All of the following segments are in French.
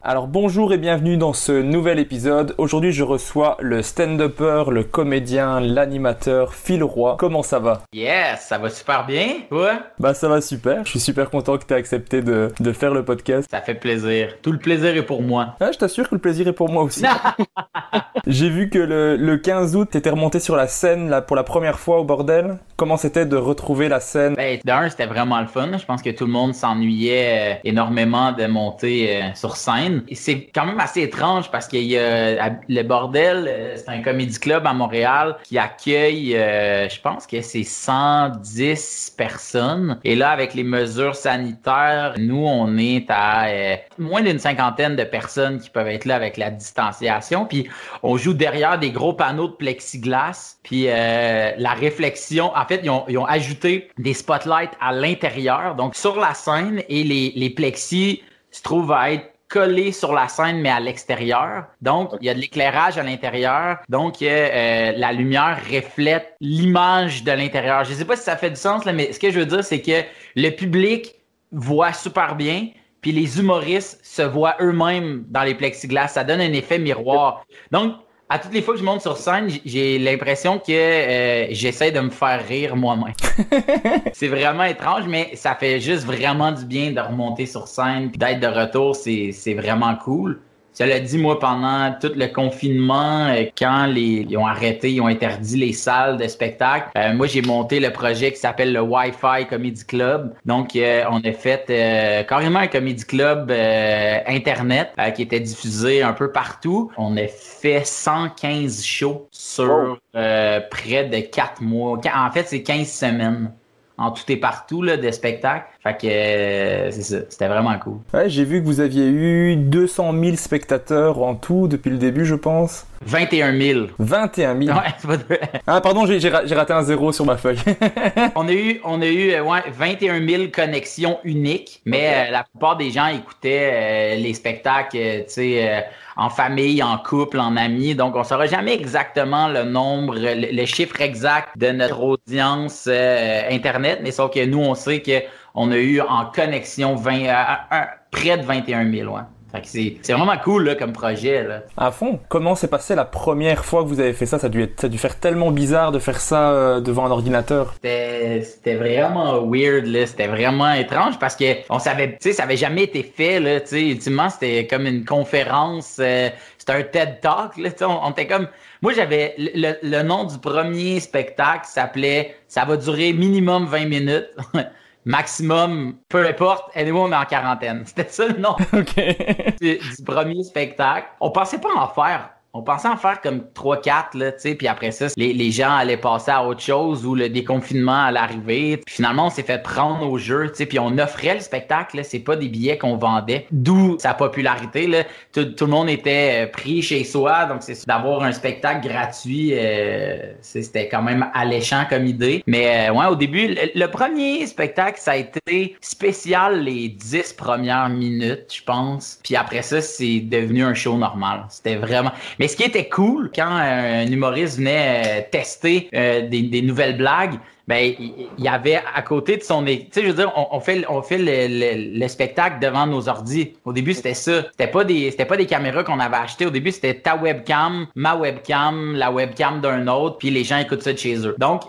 Alors bonjour et bienvenue dans ce nouvel épisode. Aujourd'hui je reçois le stand-upper, le comédien, l'animateur Phil Roy. Comment ça va? Yes, ça va super bien, toi? Bah ça va super, je suis super content que tu aies accepté de faire le podcast. Ça fait plaisir, tout le plaisir est pour moi. Ah, je t'assure que le plaisir est pour moi aussi. J'ai vu que le 15 août t'étais remonté sur la scène là, pour la première fois au bordel. Comment c'était de retrouver la scène? Ben, d'un, c'était vraiment le fun. Je pense que tout le monde s'ennuyait énormément de monter sur scène. Et c'est quand même assez étrange parce qu'il y a le bordel, c'est un comédie club à Montréal qui accueille, je pense que c'est 110 personnes. Et là, avec les mesures sanitaires, nous, on est à moins d'une cinquantaine de personnes qui peuvent être là avec la distanciation. Puis, on joue derrière des gros panneaux de plexiglas. Puis, la réflexion, en fait, ils ont ajouté des spotlights à l'intérieur, donc sur la scène, et les plexis se trouvent à être collés sur la scène, mais à l'extérieur. Donc, il y a de l'éclairage à l'intérieur. Donc, la lumière reflète l'image de l'intérieur. Je sais pas si ça fait du sens, là, mais ce que je veux dire, c'est que le public voit super bien, puis les humoristes se voient eux-mêmes dans les plexiglas. Ça donne un effet miroir. Donc, à toutes les fois que je monte sur scène, j'ai l'impression que j'essaie de me faire rire moi-même. C'est vraiment étrange, mais ça fait juste vraiment du bien de remonter sur scène, puis d'être de retour, c'est vraiment cool. Cela dit, moi, pendant tout le confinement, quand ils ont arrêté, ils ont interdit les salles de spectacle, moi, j'ai monté le projet qui s'appelle le Wi-Fi Comedy Club. Donc, on a fait carrément un comedy club Internet qui était diffusé un peu partout. On a fait 115 shows sur près de 4 mois. En fait, c'est 15 semaines. En tout et partout là, de spectacles. Fait que c'est ça, c'était vraiment cool. Ouais, j'ai vu que vous aviez eu 200 000 spectateurs en tout depuis le début, je pense. 21 000. 21 000? Ouais, c'est pas de... Ah pardon, j'ai raté un zéro sur ma feuille. On a eu 21 000 connexions uniques, mais la plupart des gens écoutaient les spectacles, tu sais, en famille, en couple, en amis. Donc, on saura jamais exactement le nombre, le chiffre exact de notre audience Internet, mais sauf que nous, on sait que on a eu en connexion près de 21 000, ouais. Fait que c'est vraiment cool là, comme projet. Là. À fond. Comment s'est passé la première fois que vous avez fait ça? Ça a dû faire tellement bizarre de faire ça devant un ordinateur. C'était vraiment weird, là. C'était vraiment étrange parce que on savait, tu sais, ça avait jamais été fait, là. Tu sais, ultimement, c'était comme une conférence, c'était un TED Talk, là. On était comme, moi, j'avais le nom du premier spectacle s'appelait, ça va durer minimum 20 minutes. Maximum, peu importe, anyway, on est en quarantaine. C'était ça le nom du premier spectacle. On pensait pas en faire. On pensait en faire comme 3-4, là, tu sais, puis après ça, les gens allaient passer à autre chose ou le déconfinement allait arriver. Puis finalement, on s'est fait prendre au jeu, tu sais, puis on offrait le spectacle, là, c'est pas des billets qu'on vendait. D'où sa popularité, là. Tout le monde était pris chez soi, donc c'est d'avoir un spectacle gratuit, c'était quand même alléchant comme idée. Mais ouais, au début, le premier spectacle, ça a été spécial les 10 premières minutes, je pense. Puis après ça, c'est devenu un show normal. C'était vraiment... Mais ce qui était cool, quand un humoriste venait tester des nouvelles blagues, ben il y avait à côté de son... Tu sais, je veux dire, on fait le spectacle devant nos ordis. Au début, c'était ça. C'était pas des caméras qu'on avait achetées. Au début, c'était ta webcam, ma webcam, la webcam d'un autre, puis les gens écoutent ça de chez eux. Donc,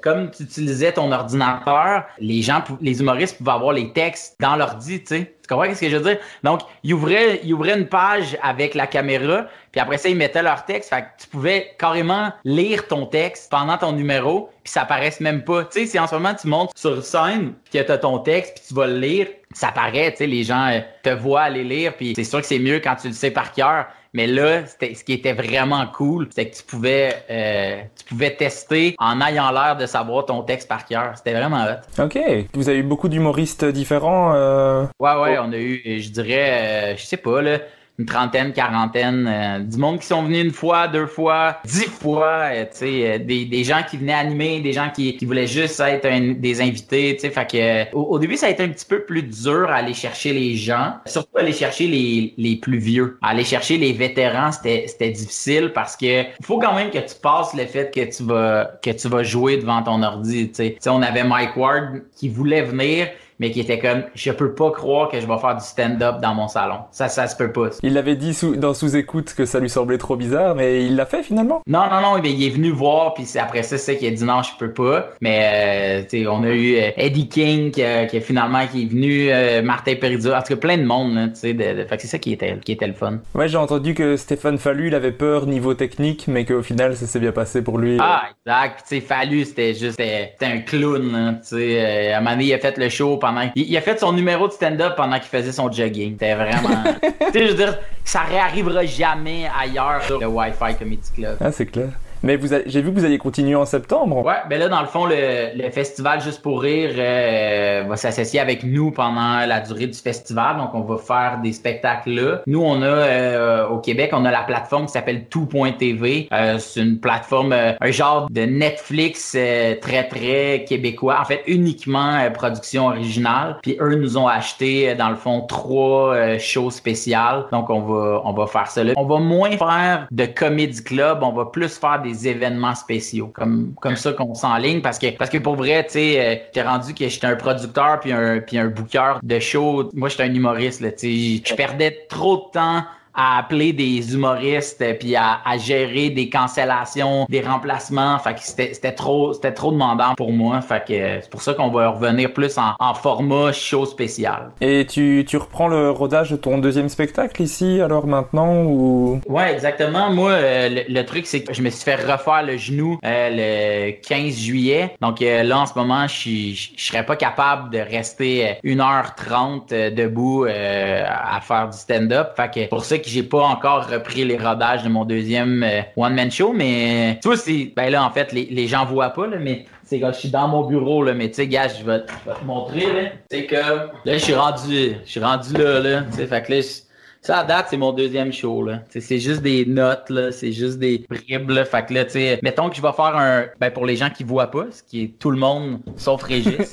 comme tu utilisais ton ordinateur, les humoristes pouvaient avoir les textes dans l'ordi, tu sais. Tu comprends ce que je veux dire? Donc, ils ouvraient une page avec la caméra, puis après ça, ils mettaient leur texte. Fait que tu pouvais carrément lire ton texte pendant ton numéro, puis ça paraisse même pas. Tu sais, si en ce moment tu montes sur scène, puis que tu as ton texte, puis tu vas le lire, ça paraît, tu sais, les gens te voient aller lire, puis c'est sûr que c'est mieux quand tu le sais par cœur. Mais là, ce qui était vraiment cool, c'est que tu pouvais tester en ayant l'air de savoir ton texte par cœur. C'était vraiment hot. Ok. Vous avez eu beaucoup d'humoristes différents? Ouais, on a eu, je dirais, je sais pas, là, une trentaine, quarantaine, du monde qui sont venus une fois, 2 fois, 10 fois, tu sais, des gens qui venaient animer, des gens qui voulaient juste être des invités, tu sais, fait que au début, ça a été un petit peu plus dur à aller chercher les gens, surtout aller chercher les plus vieux. Aller chercher les vétérans, c'était difficile parce que faut quand même que tu passes le fait que tu vas jouer devant ton ordi, tu sais. Tu sais, on avait Mike Ward qui voulait venir, mais qui était comme, je peux pas croire que je vais faire du stand-up dans mon salon. Ça se peut pas. Il l'avait dit dans sous-écoute que ça lui semblait trop bizarre, mais il l'a fait finalement? Non, mais il est venu voir, puis après ça, c'est qu'il a dit non, je peux pas. Mais, tu sais, on a eu Eddie King qui est venu, Martin Perizzolo, en tout cas, plein de monde, là, tu sais, fait que c'est ça qui était le fun. Ouais, j'ai entendu que Stéphane Fallu, il avait peur niveau technique, mais qu'au final, ça s'est bien passé pour lui. Ah, exact. Tu sais, Fallu, c'était un clown, là, tu sais. À un moment donné, il a fait le show il a fait son numéro de stand-up pendant qu'il faisait son jogging. C'était vraiment... tu sais, je veux dire, ça réarrivera jamais ailleurs sur le Wi-Fi Comedy Club. Ah, c'est clair. Mais j'ai vu que vous alliez continuer en septembre. Ouais, ben là, dans le fond, le festival Juste pour rire va s'associer avec nous pendant la durée du festival. Donc, on va faire des spectacles là. Nous, on a, au Québec, on a la plateforme qui s'appelle Tout.tv. C'est une plateforme, un genre de Netflix très, très québécois. En fait, uniquement production originale. Puis eux nous ont acheté, dans le fond, 3 shows spéciales. Donc, on va faire ça là. On va moins faire de comedy club. On va plus faire des événements spéciaux comme ça qu'on s'enligne parce que pour vrai, tu sais, t'es rendu que j'étais un producteur puis un booker de show. Moi, j'étais un humoriste, là, tu sais, je perdais trop de temps à appeler des humoristes puis à gérer des cancellations, des remplacements. Fait que c'était trop demandant pour moi. Fait que c'est pour ça qu'on va revenir plus en format show spécial. Et tu reprends le rodage de ton deuxième spectacle ici alors maintenant ou? Ouais, exactement. Moi, le truc, c'est que je me suis fait refaire le genou le 15 juillet. Donc là, en ce moment, je serais pas capable de rester 1h30 debout à faire du stand-up. Fait que pour ça que j'ai pas encore repris les rodages de mon deuxième one-man show, mais tu vois, ben là, en fait, les gens voient pas, là, mais c'est quand je suis dans mon bureau, là, mais tu sais, gars, je vais te montrer, là. C'est que, là, je suis rendu là, tu sais, fait que là, ça, à date, c'est mon deuxième show, là. T'sais, c'est juste des notes, là. C'est juste des bribes, là. Fait que là, tu sais, mettons que je vais faire pour les gens qui voient pas, ce qui est tout le monde, sauf Régis.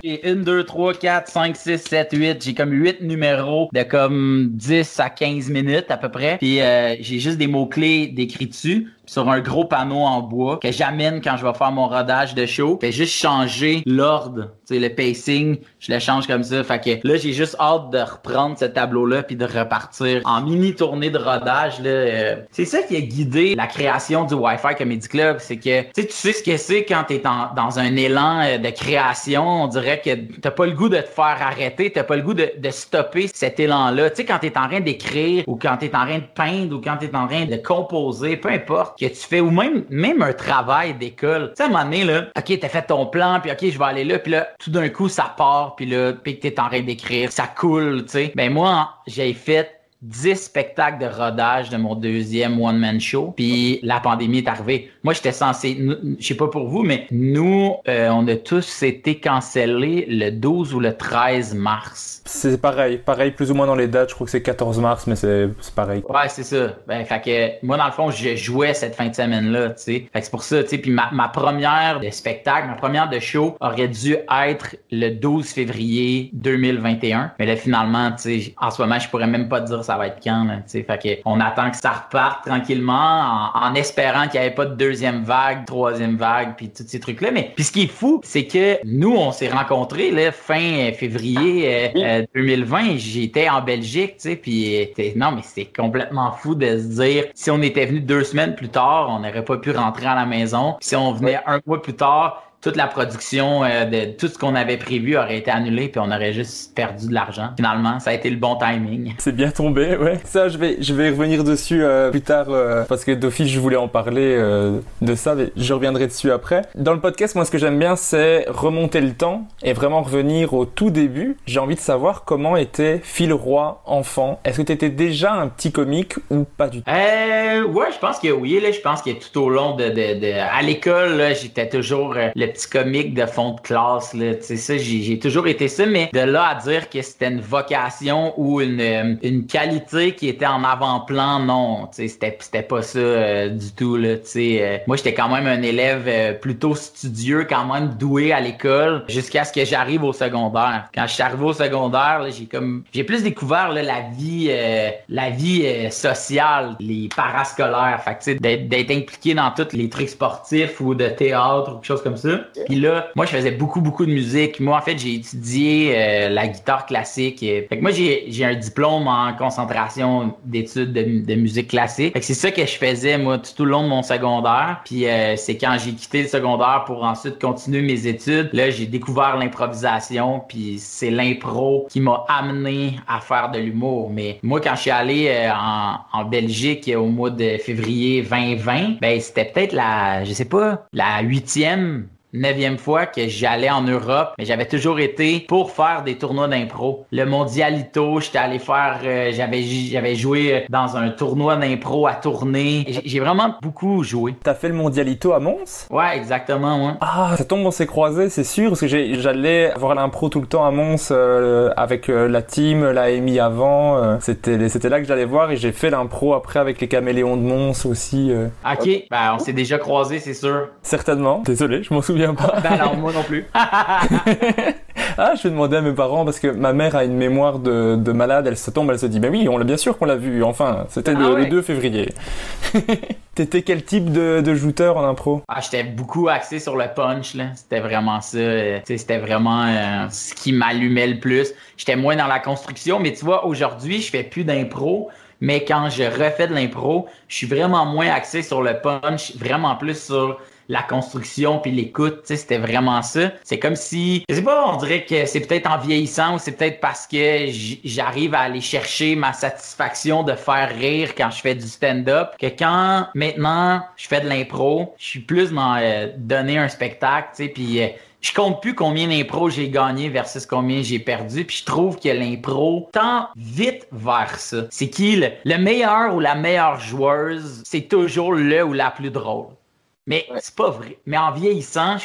J'ai 1, 2, 3, 4, 5, 6, 7, 8. J'ai comme 8 numéros de comme 10 à 15 minutes, à peu près. Puis, j'ai juste des mots-clés décrits dessus sur un gros panneau en bois que j'amène quand je vais faire mon rodage de show. Fait juste changer l'ordre, tu sais, le pacing, je le change comme ça. Fait que là, j'ai juste hâte de reprendre ce tableau-là puis de repartir en mini tournée de rodage, là. C'est ça qui a guidé la création du Wi-Fi Comedy Club, c'est que tu sais ce que c'est quand t'es dans un élan de création. On dirait que t'as pas le goût de te faire arrêter, t'as pas le goût de stopper cet élan-là. Tu sais, quand t'es en train d'écrire ou quand t'es en train de peindre ou quand t'es en train de composer, peu importe que tu fais, ou même un travail d'école. Tu sais, à un moment donné, là, OK, t'as fait ton plan, puis OK, je vais aller là, puis là, tout d'un coup, ça part, puis là, puis que t'es en train d'écrire, ça coule, tu sais. Ben moi, j'ai fait 10 spectacles de rodage de mon deuxième one-man show, puis la pandémie est arrivée. Moi, j'étais censé, je sais pas pour vous, mais nous, on a tous été cancellés le 12 ou le 13 mars. C'est pareil plus ou moins dans les dates, je crois que c'est 14 mars, mais c'est pareil. Ouais, c'est ça. Ben, fait que moi, dans le fond, je jouais cette fin de semaine-là, tu sais. Fait que c'est pour ça, tu sais, puis ma première de spectacle, ma première de show aurait dû être le 12 février 2021, mais là, finalement, tu sais, en ce moment, je pourrais même pas te dire ça va être quand, là, tu sais. Fait que on attend que ça reparte tranquillement en espérant qu'il n'y avait pas de deuxième vague, troisième vague, puis tous ces trucs-là. Mais puis ce qui est fou, c'est que nous, on s'est rencontrés là, fin février 2020. J'étais en Belgique, tu sais, puis non, mais c'est complètement fou de se dire si on était venu 2 semaines plus tard, on n'aurait pas pu rentrer à la maison. Puis si on venait 1 mois plus tard, toute la production de tout ce qu'on avait prévu aurait été annulé puis on aurait juste perdu de l'argent. Finalement, ça a été le bon timing. C'est bien tombé, ouais. Ça, je vais revenir dessus plus tard parce que d'office, je voulais en parler de ça, mais je reviendrai dessus après. Dans le podcast, moi, ce que j'aime bien, c'est remonter le temps et vraiment revenir au tout début. J'ai envie de savoir comment était Phil Roy enfant. Est-ce que tu étais déjà un petit comique ou pas du tout? Ouais, je pense que oui. Là, je pense que tout au long à l'école, là, j'étais toujours le petit comique de fond de classe, là. Tu sais, ça, j'ai toujours été ça, mais de là à dire que c'était une vocation ou une qualité qui était en avant-plan, non. Tu sais, c'était pas ça du tout, là. Tu sais, moi, j'étais quand même un élève plutôt studieux, quand même doué à l'école, jusqu'à ce que j'arrive au secondaire. Quand je suis arrivé au secondaire, là, j'ai plus découvert là, la vie sociale, les parascolaires. Fait que, tu sais, d'être impliqué dans tous les trucs sportifs ou de théâtre ou quelque chose comme ça. Puis là, moi, je faisais beaucoup de musique. Moi, en fait, j'ai étudié la guitare classique. Fait que moi, j'ai un diplôme en concentration d'études de musique classique. Fait que c'est ça que je faisais, moi, tout le long de mon secondaire. Puis c'est quand j'ai quitté le secondaire pour ensuite continuer mes études. Là, j'ai découvert l'improvisation. Puis c'est l'impro qui m'a amené à faire de l'humour. Mais moi, quand je suis allé en Belgique au mois de février 2020, ben c'était peut-être la 8e, 9e fois que j'allais en Europe, mais j'avais toujours été pour faire des tournois d'impro. Le Mondialito, j'étais allé faire, j'avais joué dans un tournoi d'impro à Tournai. J'ai vraiment beaucoup joué. T'as fait le Mondialito à Mons? Ouais, exactement, ouais. Ah, ça tombe, on s'est croisés, c'est sûr, parce que j'allais voir l'impro tout le temps à Mons avec la team, la Amy avant. C'était là que j'allais voir et j'ai fait l'impro après avec les Caméléons de Mons aussi. Ok, ben on s'est déjà croisés, c'est sûr. Certainement. Désolé, je m'en souviens pas. Ben non, moi non plus. Ah, je vais demander à mes parents parce que ma mère a une mémoire de malade. Elle se dit, mais oui, bien sûr qu'on l'a vu. Enfin, c'était le 2 février. T'étais quel type de jouteur en impro? Ah, j'étais beaucoup axé sur le punch, là. C'était vraiment ça. C'était vraiment ce qui m'allumait le plus. J'étais moins dans la construction, mais tu vois, aujourd'hui, je fais plus d'impro. Mais quand je refais de l'impro, je suis vraiment moins axé sur le punch, vraiment plus sur la construction puis l'écoute, tu sais, c'était vraiment ça. C'est comme si, je sais pas, on dirait que c'est peut-être en vieillissant ou c'est peut-être parce que j'arrive à aller chercher ma satisfaction de faire rire quand je fais du stand-up, que quand maintenant je fais de l'impro, je suis plus dans donner un spectacle, tu sais, puis je compte plus combien d'impro j'ai gagné versus combien j'ai perdu, puis je trouve que l'impro tend vite vers ça. C'est qui le meilleur ou la meilleure joueuse, c'est toujours le ou la plus drôle. Mais c'est pas vrai. Mais en vieillissant,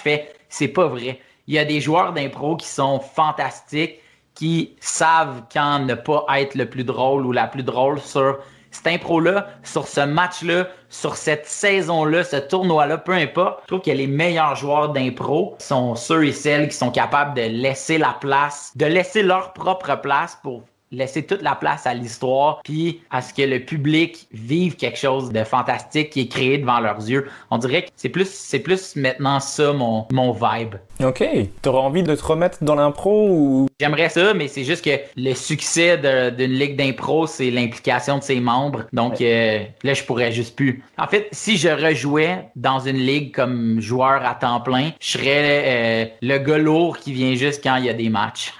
c'est pas vrai. Il y a des joueurs d'impro qui sont fantastiques, qui savent quand ne pas être le plus drôle ou la plus drôle sur cette impro-là, sur ce match-là, sur cette saison-là, ce tournoi-là, peu importe. Je trouve que les meilleurs joueurs d'impro sont ceux et celles qui sont capables de laisser la place, de laisser leur propre place pour laisser toute la place à l'histoire puis à ce que le public vive quelque chose de fantastique qui est créé devant leurs yeux. On dirait que c'est plus maintenant ça mon vibe. Ok. T'aurais envie de te remettre dans l'impro ou... J'aimerais ça, mais c'est juste que le succès d'une ligue d'impro, c'est l'implication de ses membres. Donc là, je pourrais juste plus. En fait, si je rejouais dans une ligue comme joueur à temps plein, je serais le gars lourd qui vient juste quand il y a des matchs.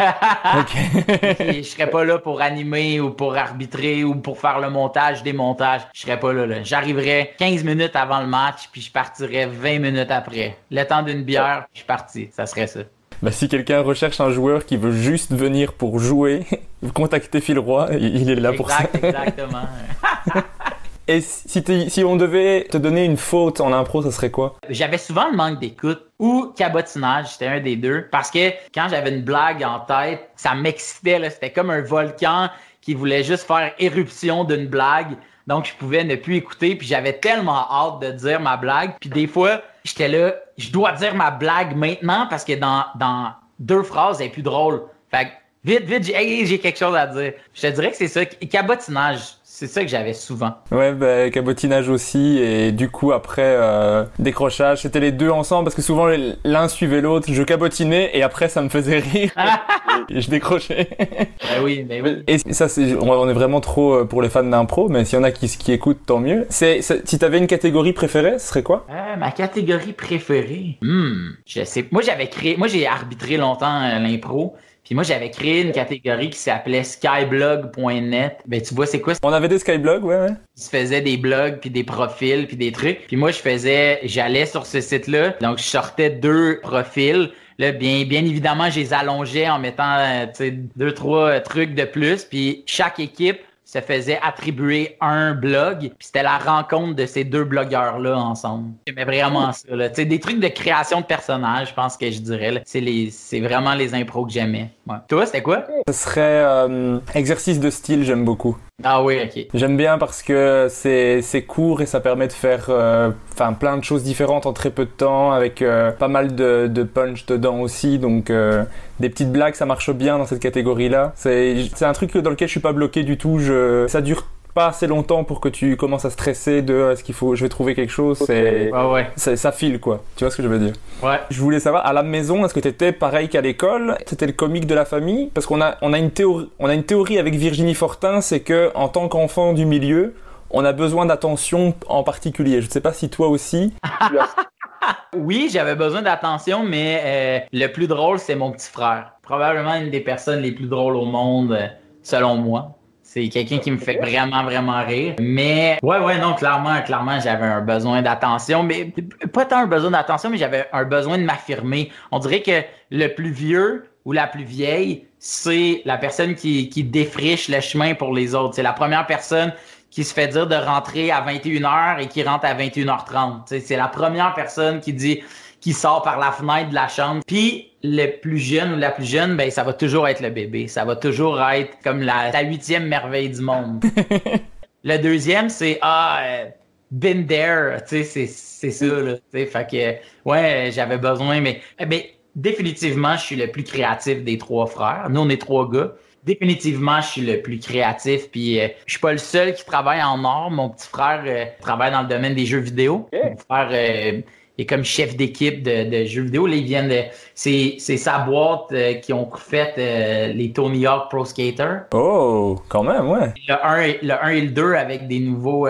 Ok. Je serais pas là pour animer ou pour arbitrer ou pour faire le montage, démontage. Je serais pas là. J'arriverais 15 minutes avant le match puis je partirais 20 minutes après. Le temps d'une bière, puis je suis parti. Ça serait ça. Bah, si quelqu'un recherche un joueur qui veut juste venir pour jouer, contactez Phil Roy, il est là pour ça. Exactement. Et si on devait te donner une faute en impro, ça serait quoi? J'avais souvent le manque d'écoute ou cabotinage, c'était un des deux. Parce que quand j'avais une blague en tête, ça m'excitait, là. C'était comme un volcan qui voulait juste faire éruption d'une blague. Donc, je pouvais ne plus écouter. Puis j'avais tellement hâte de dire ma blague. Puis des fois, j'étais là, je dois dire ma blague maintenant parce que dans 2 phrases, elle est plus drôle. Fait que vite, j'ai quelque chose à dire. Je te dirais que c'est ça, cabotinage. C'est ça que j'avais souvent. Ouais, bah, cabotinage aussi. Et du coup, après, décrochage, c'était les deux ensemble parce que souvent, l'un suivait l'autre. Je cabotinais et après, ça me faisait rire. Et je décrochais. Ben oui. Et ça, on est vraiment trop pour les fans d'impro, mais s'il y en a qui écoutent, tant mieux. Si t'avais une catégorie préférée, ce serait quoi? Ma catégorie préférée? Je sais. Moi, j'ai arbitré longtemps l'impro. Puis moi, j'avais créé une catégorie qui s'appelait skyblog.net. Ben, tu vois, c'est quoi? On avait des skyblogs, ouais. Je faisais des blogs, puis des profils, puis des trucs. Puis moi, j'allais sur ce site-là. Donc, je sortais 2 profils. Là, bien évidemment, je les allongeais en mettant, 2-3 trucs de plus. Puis chaque équipe se faisait attribuer un blog, puis c'était la rencontre de ces deux blogueurs-là ensemble. J'aimais vraiment ça, là. Tu sais, des trucs de création de personnages, je pense que je dirais, là. C'est vraiment les impros que j'aimais. Ouais. Toi, c'était quoi? Ce serait exercice de style, j'aime beaucoup. Ah oui, ok. J'aime bien parce que c'est court et ça permet de faire plein de choses différentes en très peu de temps avec pas mal de punch dedans aussi, donc des petites blagues, ça marche bien dans cette catégorie-là. C'est un truc dans lequel je suis pas bloqué du tout. Ça dure pas assez longtemps pour que tu commences à stresser de est-ce qu'il faut je vais trouver quelque chose. Ça file quoi. Tu vois ce que je veux dire? Ouais. Je voulais savoir à la maison, est-ce que t'étais pareil qu'à l'école? C'était le comique de la famille? Parce qu'on a une théorie avec Virginie Fortin, c'est que en tant qu'enfant du milieu, on a besoin d'attention en particulier. Je ne sais pas si toi aussi. Oui, j'avais besoin d'attention, mais le plus drôle, c'est mon petit frère. Probablement une des personnes les plus drôles au monde, selon moi. C'est quelqu'un qui me fait vraiment, vraiment rire. Mais non, clairement, j'avais un besoin d'attention. Mais pas tant un besoin d'attention, mais j'avais un besoin de m'affirmer. On dirait que le plus vieux ou la plus vieille, c'est la personne qui défriche le chemin pour les autres. C'est la première personne qui se fait dire de rentrer à 21h et qui rentre à 21h30. C'est la première personne qui sort par la fenêtre de la chambre. Puis le plus jeune ou la plus jeune, ben ça va toujours être le bébé. Ça va toujours être comme la 8e merveille du monde. Le deuxième, c'est been there, c'est ça là. Fait que j'avais besoin, mais définitivement, je suis le plus créatif des trois frères. Nous, on est 3 gars. Définitivement, je suis le plus créatif, puis je suis pas le seul qui travaille en or. Mon petit frère travaille dans le domaine des jeux vidéo. Okay. Mon frère est comme chef d'équipe de jeux vidéo. Là, ils viennent c'est sa boîte qui ont fait les Tony Hawk Pro Skater. Oh, quand même, ouais. Le 1 et le 2 avec des nouveaux...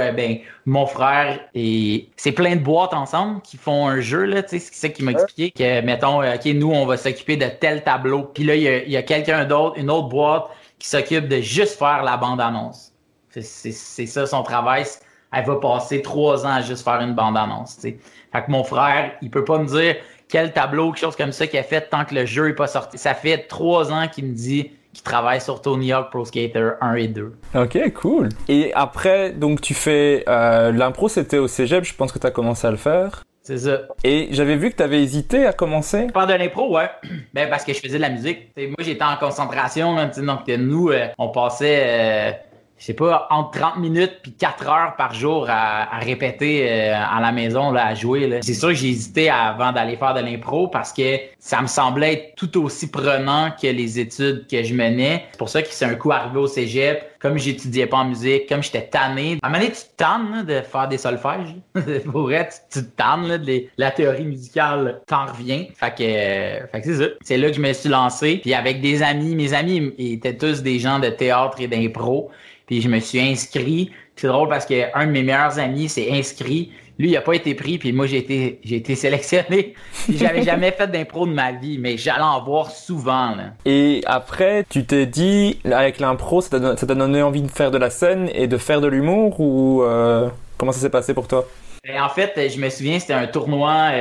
mon frère et c'est plein de boîtes ensemble qui font un jeu, là, tu sais, c'est ça qui m'a expliqué que, mettons, OK, nous, on va s'occuper de tel tableau. Puis là, il y a quelqu'un d'autre, une autre boîte qui s'occupe de juste faire la bande-annonce. C'est ça son travail. Elle va passer 3 ans à juste faire une bande-annonce, tu sais. Fait que mon frère, il peut pas me dire quel tableau, quelque chose comme ça qu'il a fait tant que le jeu est pas sorti. Ça fait 3 ans qu'il me dit qu'il travaille sur Tony Hawk Pro Skater 1 et 2. Ok, cool. Et après, donc tu fais l'impro, c'était au cégep, je pense que tu as commencé à le faire. C'est ça. Et j'avais vu que tu avais hésité à commencer. Faire de l'impro, ouais. Parce que je faisais de la musique. T'sais, moi, j'étais en concentration, là, donc nous, on passait... je sais pas, entre 30 minutes puis 4 heures par jour à répéter à la maison, là, à jouer. Là. C'est sûr que j'ai hésité avant d'aller faire de l'impro parce que ça me semblait être tout aussi prenant que les études que je menais. C'est pour ça que c'est un coup arrivé au cégep. Comme j'étudiais pas en musique, comme j'étais tanné. À un moment donné, tu te tannes là, de faire des solfèges. Pour vrai, tu te tannes là, de la théorie musicale, t'en reviens. Fait que c'est ça. C'est là que je me suis lancé. Puis avec des amis, mes amis étaient tous des gens de théâtre et d'impro. Puis je me suis inscrit. C'est drôle parce qu'un de mes meilleurs amis s'est inscrit. Lui, il a pas été pris, puis moi, j'ai été sélectionné. Puis j'avais jamais fait d'impro de ma vie, mais j'allais en voir souvent. Là. Et après, tu t'es dit, avec l'impro, ça t'a donné envie de faire de la scène et de faire de l'humour ou comment ça s'est passé pour toi? Et en fait, je me souviens, c'était un tournoi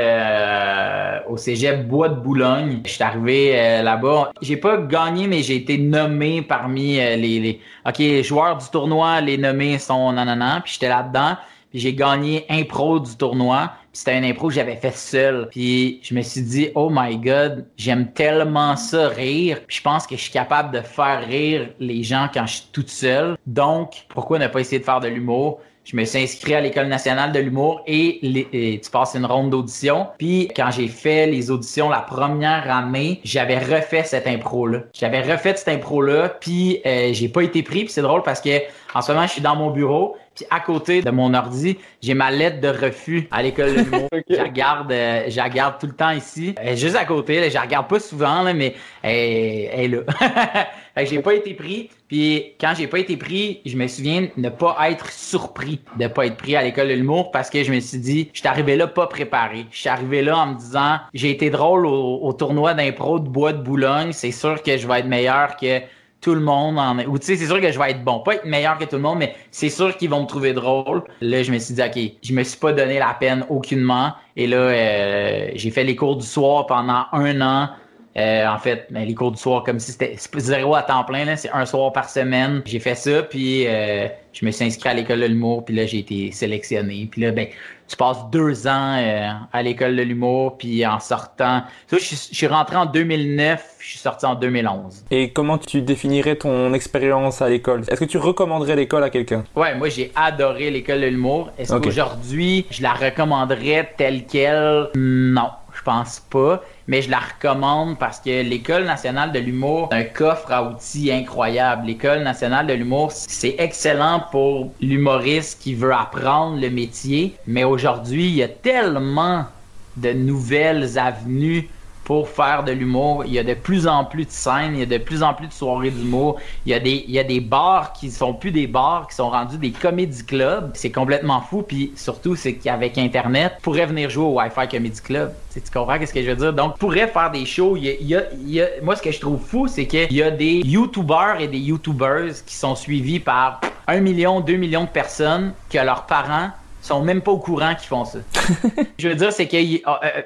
au cégep Bois de Boulogne. Je suis arrivé là-bas. J'ai pas gagné, mais j'ai été nommé parmi les joueurs du tournoi. Les nommés sont nanana. Puis j'étais là-dedans. Puis j'ai gagné impro du tournoi. Puis c'était un impro que j'avais fait seul. Puis je me suis dit, oh my God, j'aime tellement ça rire. Puis je pense que je suis capable de faire rire les gens quand je suis toute seule. Donc, pourquoi ne pas essayer de faire de l'humour? Je me suis inscrit à l'École nationale de l'humour et tu passes une ronde d'audition. Puis quand j'ai fait les auditions la première année, j'avais refait cette impro-là. Puis j'ai pas été pris. Puis c'est drôle parce que en ce moment, je suis dans mon bureau. Puis à côté de mon ordi, j'ai ma lettre de refus à l'École de l'humour. Okay. Je la garde tout le temps ici. Juste à côté, là, je la regarde pas souvent, là, mais elle est là. Fait que j'ai pas été pris. Puis quand j'ai pas été pris, je me souviens de ne pas être surpris de pas être pris à l'École de l'humour parce que je me suis dit, je suis arrivé là pas préparé. Je suis arrivé là en me disant, j'ai été drôle au tournoi d'impro de Bois de Boulogne. C'est sûr que je vais être meilleur que tout le monde ou tu sais, c'est sûr que je vais être bon. Pas être meilleur que tout le monde, mais c'est sûr qu'ils vont me trouver drôle. Là, je me suis dit, OK, je me suis pas donné la peine aucunement. Et là, j'ai fait les cours du soir pendant 1 an. En fait, les cours du soir, comme si c'était 0 à temps plein, là, c'est un soir par semaine. J'ai fait ça, puis je me suis inscrit à l'école de l'humour, puis là, j'ai été sélectionné. Puis là, ben, tu passes 2 ans à l'école de l'humour, puis en sortant... Ça, je suis rentré en 2009, je suis sorti en 2011. Et comment tu définirais ton expérience à l'école? Est-ce que tu recommanderais l'école à quelqu'un? Ouais, moi, j'ai adoré l'école de l'humour. Est-ce qu'aujourd'hui, je la recommanderais telle quelle? Non, je pense pas. Mais je la recommande parce que l'École nationale de l'humour, c'est un coffre à outils incroyable. L'École nationale de l'humour, c'est excellent pour l'humoriste qui veut apprendre le métier. Mais aujourd'hui, il y a tellement de nouvelles avenues pour faire de l'humour. Il y a de plus en plus de scènes, il y a de plus en plus de soirées d'humour. Il y a des bars qui sont plus des bars, qui sont rendus des comedy clubs. C'est complètement fou. Puis surtout, c'est qu'avec Internet, tu pourrais venir jouer au Wi-Fi Comedy Club. Tu comprends ce que je veux dire? Donc, tu pourrais faire des shows. Moi, ce que je trouve fou, c'est qu'il y a des YouTubers et des YouTubers qui sont suivis par 1 million, 2 millions de personnes que leurs parents sont même pas au courant qu'ils font ça. Je veux dire, c'est que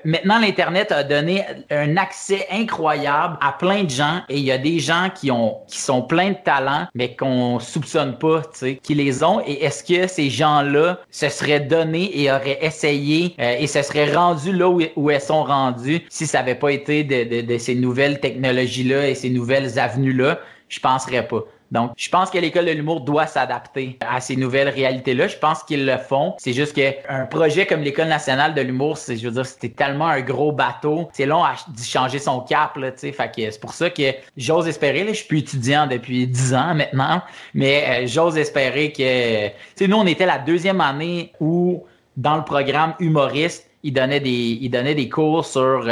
maintenant, l'Internet a donné un accès incroyable à plein de gens et il y a des gens qui sont pleins de talent, mais qu'on soupçonne pas, tu sais, qui les ont. Et est-ce que ces gens-là se seraient donnés et auraient essayé et se seraient rendus là où elles sont rendues si ça avait pas été de ces nouvelles technologies-là et ces nouvelles avenues-là? Je penserais pas. Donc, je pense que l'École de l'humour doit s'adapter à ces nouvelles réalités-là. Je pense qu'ils le font. C'est juste qu'un projet comme l'École nationale de l'humour, je veux dire, c'était tellement un gros bateau. C'est long à changer son cap, là, tu sais. Fait que c'est pour ça que j'ose espérer, là, je suis plus étudiant depuis 10 ans maintenant, mais j'ose espérer que, tu sais, nous, on était la 2e année où, dans le programme humoriste, ils donnaient des cours sur,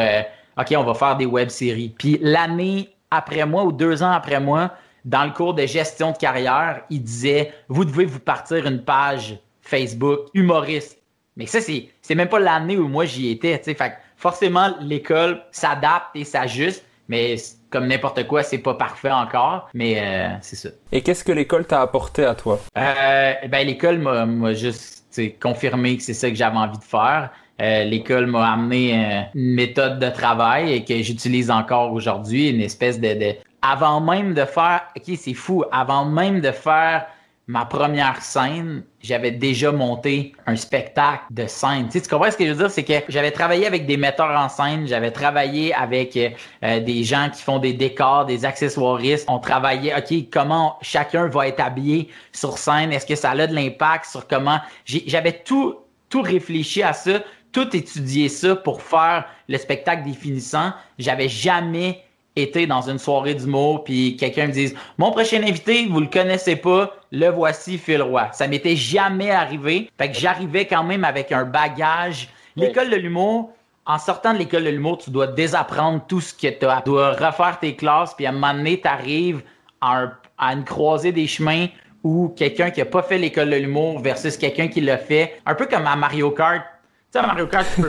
OK, on va faire des web-séries. Puis l'année après moi, ou 2 ans après moi, dans le cours de gestion de carrière, il disait « Vous devez vous partir une page Facebook humoriste. » Mais ça, c'est même pas l'année où moi j'y étais. T'sais. Fait que forcément, l'école s'adapte et s'ajuste, mais comme n'importe quoi, c'est pas parfait encore. Mais c'est ça. Et qu'est-ce que l'école t'a apporté à toi? Ben, l'école m'a juste confirmé que c'est ça que j'avais envie de faire. L'école m'a amené une méthode de travail que j'utilise encore aujourd'hui, une espèce de avant même de faire, OK, c'est fou, avant même de faire ma première scène, j'avais déjà monté un spectacle de scène. Tu comprends ce que je veux dire? C'est que j'avais travaillé avec des metteurs en scène, j'avais travaillé avec des gens qui font des décors, des accessoiristes. On travaillait, OK, comment chacun va être habillé sur scène? Est-ce que ça a de l'impact sur comment... J'avais tout réfléchi à ça, tout étudié ça pour faire le spectacle définissant. J'avais jamais été dans une soirée d'humour puis quelqu'un me dise « Mon prochain invité, vous le connaissez pas, le voici, Phil Roy. » Ça m'était jamais arrivé. Fait que j'arrivais quand même avec un bagage. L'école de l'humour, en sortant de l'école de l'humour, tu dois désapprendre tout ce que tu as. Tu dois refaire tes classes puis à un moment donné, tu arrives à une croisée des chemins où quelqu'un qui a pas fait l'école de l'humour versus quelqu'un qui l'a fait. Un peu comme à Mario Kart. Tu sais, à Mario Kart, tu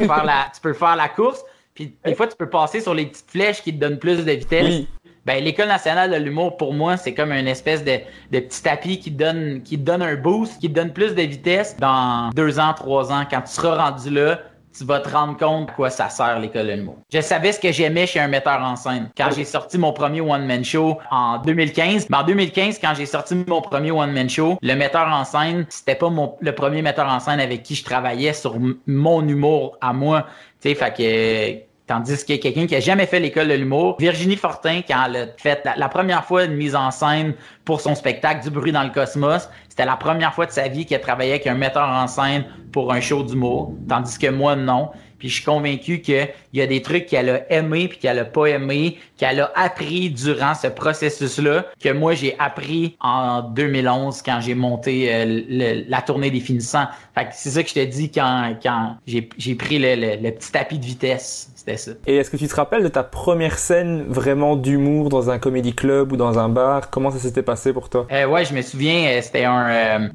peux faire la course. Puis des fois, tu peux passer sur les petites flèches qui te donnent plus de vitesse. Oui. Ben, l'École nationale de l'humour, pour moi, c'est comme une espèce de petit tapis qui te donne un boost, qui te donne plus de vitesse. Dans 2 ans, 3 ans, quand tu seras rendu là, tu vas te rendre compte à quoi ça sert l'école de l'humour. Je savais ce que j'aimais chez un metteur en scène. Quand j'ai sorti mon premier one-man show en 2015, en 2015, quand j'ai sorti mon premier one-man show, le metteur en scène, c'était pas le premier metteur en scène avec qui je travaillais sur mon humour à moi. Tu sais, fait que... Tandis que quelqu'un qui a jamais fait l'école de l'humour, Virginie Fortin, quand elle a fait la première fois une mise en scène pour son spectacle Du bruit dans le cosmos, c'était la première fois de sa vie qu'elle travaillait avec un metteur en scène pour un show d'humour, tandis que moi, non. Puis je suis convaincu qu'il y a des trucs qu'elle a aimé puis qu'elle a pas aimé, qu'elle a appris durant ce processus-là, que moi j'ai appris en 2011 quand j'ai monté la tournée des finissants. Fait que c'est ça que je te dis quand j'ai pris le petit tapis de vitesse. C'était ça. Et est-ce que tu te rappelles de ta première scène vraiment d'humour dans un comedy club ou dans un bar? Comment ça s'était passé pour toi? Ouais, je me souviens, c'était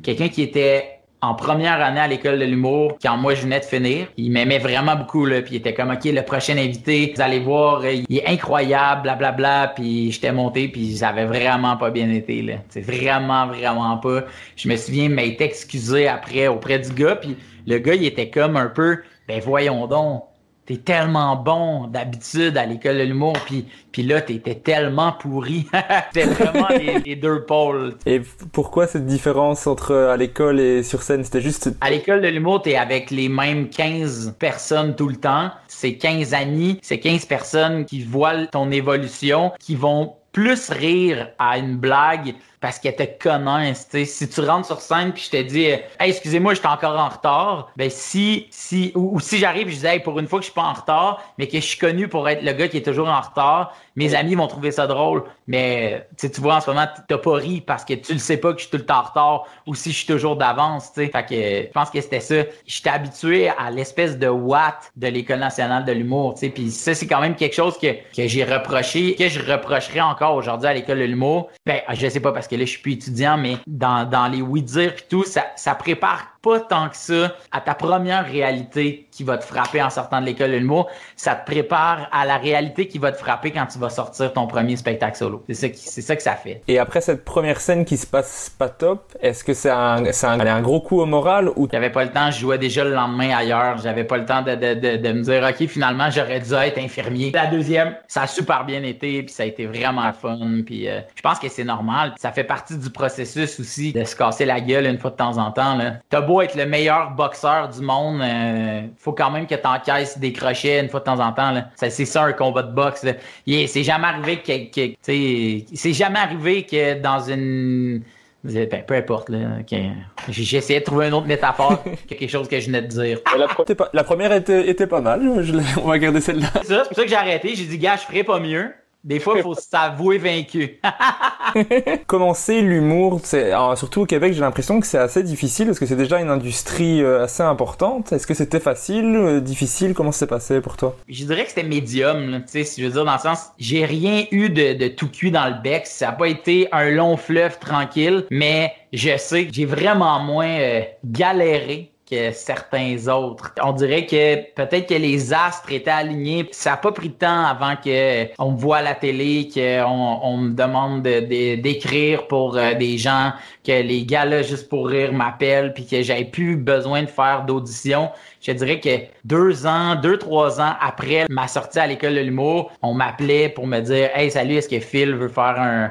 quelqu'un qui était en première année à l'école de l'humour, quand moi je venais de finir. Il m'aimait vraiment beaucoup, là, puis il était comme « OK, le prochain invité, vous allez voir, il est incroyable, blablabla. » Puis j'étais monté, puis ça avait vraiment pas bien été, là. C'est vraiment, vraiment pas. Je me souviens m'être excusé après auprès du gars, puis le gars, il était comme un peu « Ben voyons donc, t'es tellement bon d'habitude à l'école de l'humour, puis là, t'étais tellement pourri. C'était vraiment les deux pôles. Et pourquoi cette différence entre à l'école et sur scène? C'était juste... À l'école de l'humour, t'es avec les mêmes 15 personnes tout le temps. C'est 15 amis, c'est 15 personnes qui voient ton évolution, qui vont plus rire à une blague parce qu'elle te connaissent. T'sais. Si tu rentres sur scène puis je te dis hey, excusez-moi, j'étais encore en retard, ben si j'arrive et je dis hey, pour une fois que je suis pas en retard, mais que je suis connu pour être le gars qui est toujours en retard, mes amis vont trouver ça drôle. Mais tu vois, en ce moment, t'as pas ri parce que tu le sais pas que je suis tout le temps en retard ou si je suis toujours d'avance. Fait que je pense que c'était ça. J'étais habitué à l'espèce de watt de l'École nationale de l'humour. Puis ça, c'est quand même quelque chose que j'ai reproché, que je reprocherais encore aujourd'hui à l'École de l'humour. Ben, je sais pas parce que là, je suis plus étudiant, mais dans les oui-dire pis tout, ça prépare pas tant que ça à ta première réalité qui va te frapper en sortant de l'école de l'humour. Ça te prépare à la réalité qui va te frapper quand tu vas sortir ton premier spectacle solo. C'est ça que ça fait. Et après cette première scène qui se passe pas top, est-ce que c'est un gros coup au moral ou... J'avais pas le temps, je jouais déjà le lendemain ailleurs. J'avais pas le temps de me dire ok, finalement j'aurais dû être infirmier. La deuxième, ça a super bien été, puis ça a été vraiment fun. Puis je pense que c'est normal. Ça fait partie du processus aussi de se casser la gueule une fois de temps en temps. Là. T'as beau être le meilleur boxeur du monde, faut quand même que t'encaisses des crochets une fois de temps en temps. Là. C'est ça un combat de boxe. Là. C'est jamais arrivé c'est jamais arrivé que dans une... Ben, peu importe, là. J'ai essayé de trouver une autre métaphore que quelque chose que je venais de dire. La première était pas mal. On va garder celle-là. C'est pour ça que j'ai arrêté. J'ai dit, gars, je ferai pas mieux. Des fois, il faut s'avouer vaincu. Commencer l'humour, surtout au Québec, j'ai l'impression que c'est assez difficile parce que c'est déjà une industrie assez importante. Est-ce que c'était facile, difficile? Comment ça s'est passé pour toi? Je dirais que c'était médium, là. Tu sais, si je veux dire, dans le sens, j'ai rien eu de tout cuit dans le bec. Ça n'a pas été un long fleuve tranquille, mais je sais que j'ai vraiment moins galéré que certains autres. On dirait que peut-être que les astres étaient alignés. Ça n'a pas pris de temps avant que on me voit à la télé, qu'on me demande d'écrire pour des gens, que les gars-là, juste pour rire, m'appellent, puis que j'avais plus besoin de faire d'audition. Je dirais que 2-3 ans après ma sortie à l'école de l'humour, on m'appelait pour me dire « Hey, salut, est-ce que Phil veut faire un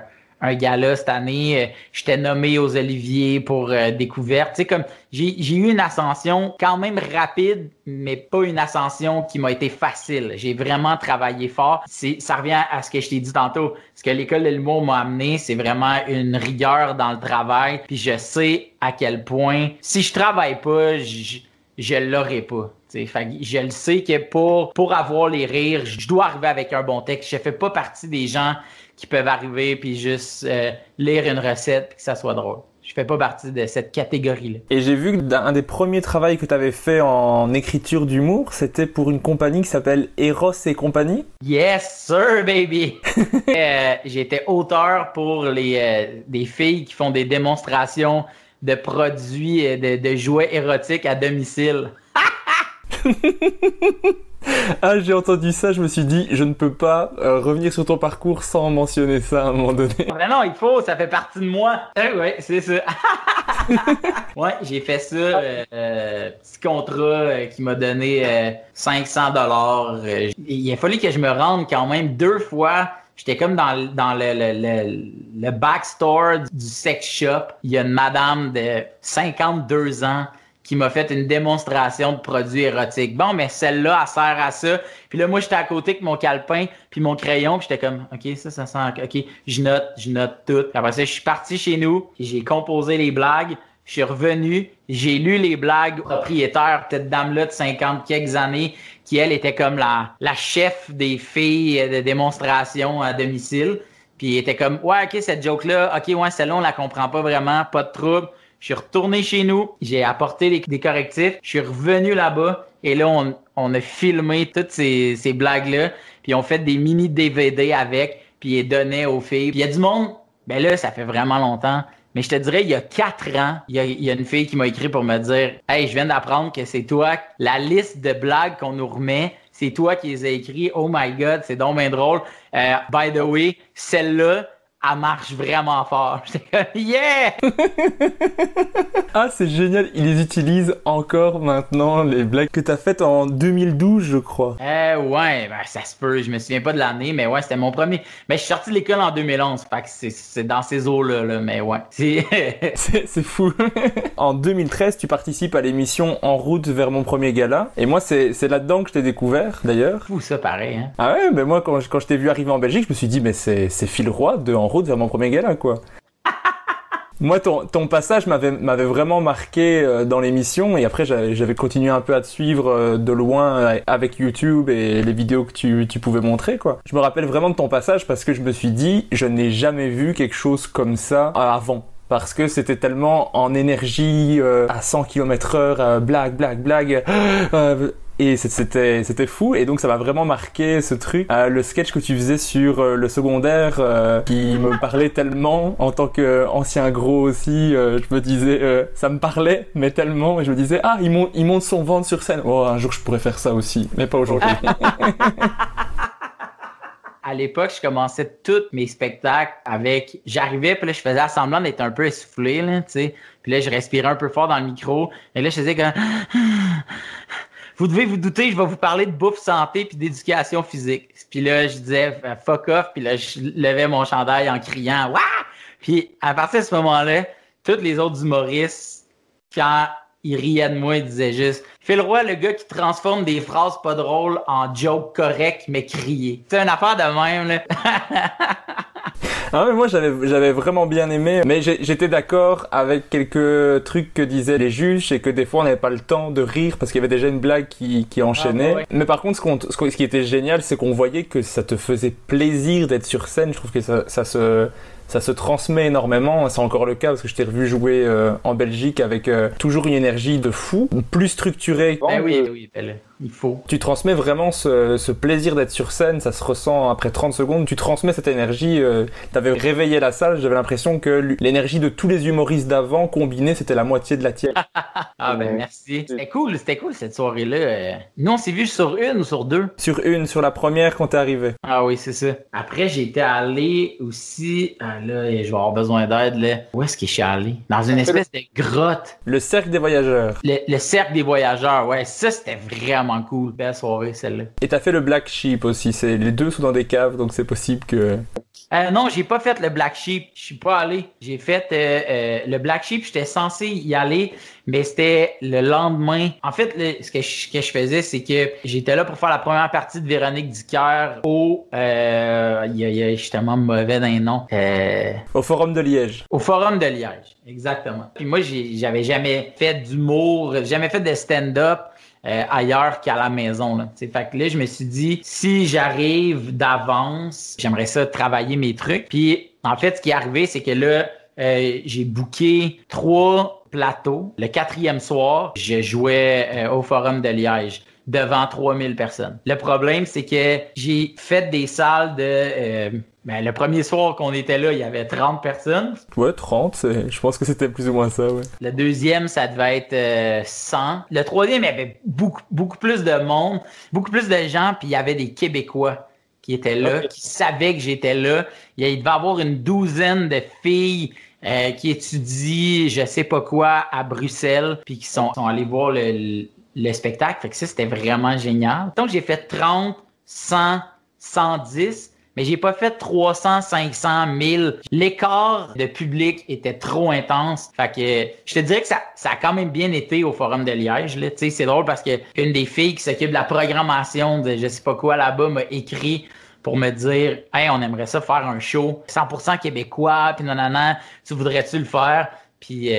gala cette année, j'étais nommé aux Oliviers pour découverte. Tu sais, comme j'ai eu une ascension quand même rapide, mais pas une ascension qui m'a été facile. J'ai vraiment travaillé fort. Ça revient à ce que je t'ai dit tantôt. Ce que l'école de l'humour m'a amené, c'est vraiment une rigueur dans le travail. Puis je sais à quel point, si je travaille pas, je l'aurai pas. Fait que je le sais que pour avoir les rires, je dois arriver avec un bon texte. Je fais pas partie des gens qui peuvent arriver puis juste lire une recette puis que ça soit drôle. Je fais pas partie de cette catégorie-là. Et j'ai vu que un des premiers travaux que tu avais fait en écriture d'humour, c'était pour une compagnie qui s'appelle Eros et compagnie. Yes, sir, baby! J'étais auteur pour des filles qui font des démonstrations de produits, de jouets érotiques à domicile. Ah, j'ai entendu ça, je me suis dit, je ne peux pas revenir sur ton parcours sans mentionner ça à un moment donné. Ben non, il faut, ça fait partie de moi. Ouais, c'est ça. Ouais, j'ai fait ça, petit contrat qui m'a donné $500. Il a fallu que je me rende quand même 2 fois. J'étais comme dans le backstore du sex shop. Il y a une madame de 52 ans qui m'a fait une démonstration de produits érotiques. Bon, mais celle-là, elle sert à ça. Puis là, moi, j'étais à côté avec mon calepin puis mon crayon, puis j'étais comme, OK, ça sent... OK, je note tout. Puis après ça, je suis parti chez nous, j'ai composé les blagues, je suis revenu, j'ai lu les blagues au propriétaire, cette dame-là de 50 quelques années, qui, elle, était comme la chef des filles de démonstration à domicile. Puis elle était comme, ouais, OK, cette joke-là, OK, ouais, celle-là, on la comprend pas vraiment, pas de trouble. Je suis retourné chez nous, j'ai apporté des correctifs, je suis revenu là-bas et là, on a filmé toutes ces blagues-là, puis on fait des mini-DVD avec, puis ils les donnaient aux filles. Puis il y a du monde, ben là, ça fait vraiment longtemps, mais je te dirais, il y a 4 ans, il y a une fille qui m'a écrit pour me dire « Hey, je viens d'apprendre que c'est toi, la liste de blagues qu'on nous remet, c'est toi qui les as écrits, oh my God, c'est donc bien drôle. By the way, celle-là, elle marche vraiment fort. J'étais comme, yeah! Ah, c'est génial, ils les utilisent encore maintenant, les blagues que t'as faites en 2012, je crois. Ouais, ben, ça se peut, je me souviens pas de l'année, mais ouais, c'était mon premier. Mais je suis sorti de l'école en 2011, fait que c'est dans ces eaux-là, là, mais ouais. C'est fou. En 2013, tu participes à l'émission En route vers mon premier gala, et moi, c'est là-dedans que je t'ai découvert, d'ailleurs. Fou, ça, pareil, hein. Ah ouais, mais moi, quand je t'ai vu arriver en Belgique, je me suis dit, mais c'est Phil Roy de En route vers mon premier gala, quoi. Moi, ton passage m'avait vraiment marqué dans l'émission, et après j'avais continué un peu à te suivre de loin avec YouTube et les vidéos que tu pouvais montrer, quoi. Je me rappelle vraiment de ton passage parce que je me suis dit, je n'ai jamais vu quelque chose comme ça avant. Parce que c'était tellement en énergie, à 100 km/h, blague, et c'était fou, et donc ça m'a vraiment marqué ce truc. Le sketch que tu faisais sur le secondaire, qui me parlait tellement, en tant qu'ancien gros aussi, je me disais, ça me parlait, mais tellement, et je me disais, ah, il monte son ventre sur scène. Oh, un jour je pourrais faire ça aussi, mais pas aujourd'hui. À l'époque, je commençais tous mes spectacles avec... J'arrivais, puis là, je faisais semblant d'être un peu essoufflé, là, tu sais. Puis là, je respirais un peu fort dans le micro. Et là, je faisais comme... Vous devez vous douter, je vais vous parler de bouffe santé puis d'éducation physique. Puis là, je disais « fuck off », puis là, je levais mon chandail en criant « Wouah! » Puis à partir de ce moment-là, tous les autres humoristes, quand ils riaient de moi, ils disaient juste « Phil Roy, le gars qui transforme des phrases pas drôles en jokes corrects mais criés. » C'est une affaire de même, là. Ah, mais moi j'avais vraiment bien aimé, mais j'étais d'accord avec quelques trucs que disaient les juges, et que des fois on n'avait pas le temps de rire parce qu'il y avait déjà une blague qui enchaînait. Ah, ouais. Mais par contre, ce qui était génial, c'est qu'on voyait que ça te faisait plaisir d'être sur scène. Je trouve que ça se transmet énormément. C'est encore le cas parce que je t'ai revu jouer en Belgique avec toujours une énergie de fou, plus structurée. Oui, il faut. Tu transmets vraiment ce plaisir d'être sur scène, ça se ressent après 30 secondes. Tu transmets cette énergie, t'avais réveillé la salle, j'avais l'impression que l'énergie de tous les humoristes d'avant combinée, c'était la moitié de la tienne. Ah ben merci. C'était cool cette soirée-là. Nous, on s'est vus sur une ou sur deux? Sur la première quand t'es arrivé. Ah oui, c'est ça. Après, j'étais allé aussi... là, je vais avoir besoin d'aide, là. Où est-ce que je suis allé? Dans une espèce de grotte. Le cercle des voyageurs. Le cercle des voyageurs, ouais. Ça, c'était vraiment cool. Belle soirée, celle-là. Et t'as fait le Black Sheep aussi. Les deux sont dans des caves, donc c'est possible que... Non, j'ai pas fait le Black Sheep. Je suis pas allé. J'ai fait le Black Sheep. J'étais censé y aller, mais c'était le lendemain. En fait, ce que je faisais, c'est que j'étais là pour faire la première partie de Véronique Dicker au... il y a justement mauvais dans les noms. Au Forum de Liège. Au Forum de Liège, exactement. Puis moi, j'avais jamais fait d'humour, jamais fait de stand-up. Ailleurs qu'à la maison, là. T'sais, fait que là, je me suis dit, si j'arrive d'avance, j'aimerais ça travailler mes trucs. Puis, en fait, ce qui est arrivé, c'est que là, j'ai booké 3 plateaux. Le 4e soir, je jouais au Forum de Liège devant 3000 personnes. Le problème, c'est que j'ai fait des salles de... le premier soir qu'on était là, il y avait 30 personnes. Ouais, 30, je pense que c'était plus ou moins ça, ouais. Le 2e, ça devait être 100. Le 3e, il y avait beaucoup plus de monde, beaucoup plus de gens, puis il y avait des Québécois qui étaient là, okay, qui savaient que j'étais là. Il devait y avoir une 12aine de filles qui étudient je sais pas quoi à Bruxelles, puis qui sont allées voir le spectacle. Fait que ça, c'était vraiment génial. Donc, j'ai fait 30, 100, 110, mais j'ai pas fait 300, 500, 1000. L'écart de public était trop intense. Fait que je te dirais que ça a quand même bien été au Forum de Liège, là. Tu sais, c'est drôle parce que une des filles qui s'occupe de la programmation de je sais pas quoi là-bas m'a écrit pour me dire « Hey, on aimerait ça faire un show 100% québécois, puis nanana, tu voudrais-tu le faire? » Puis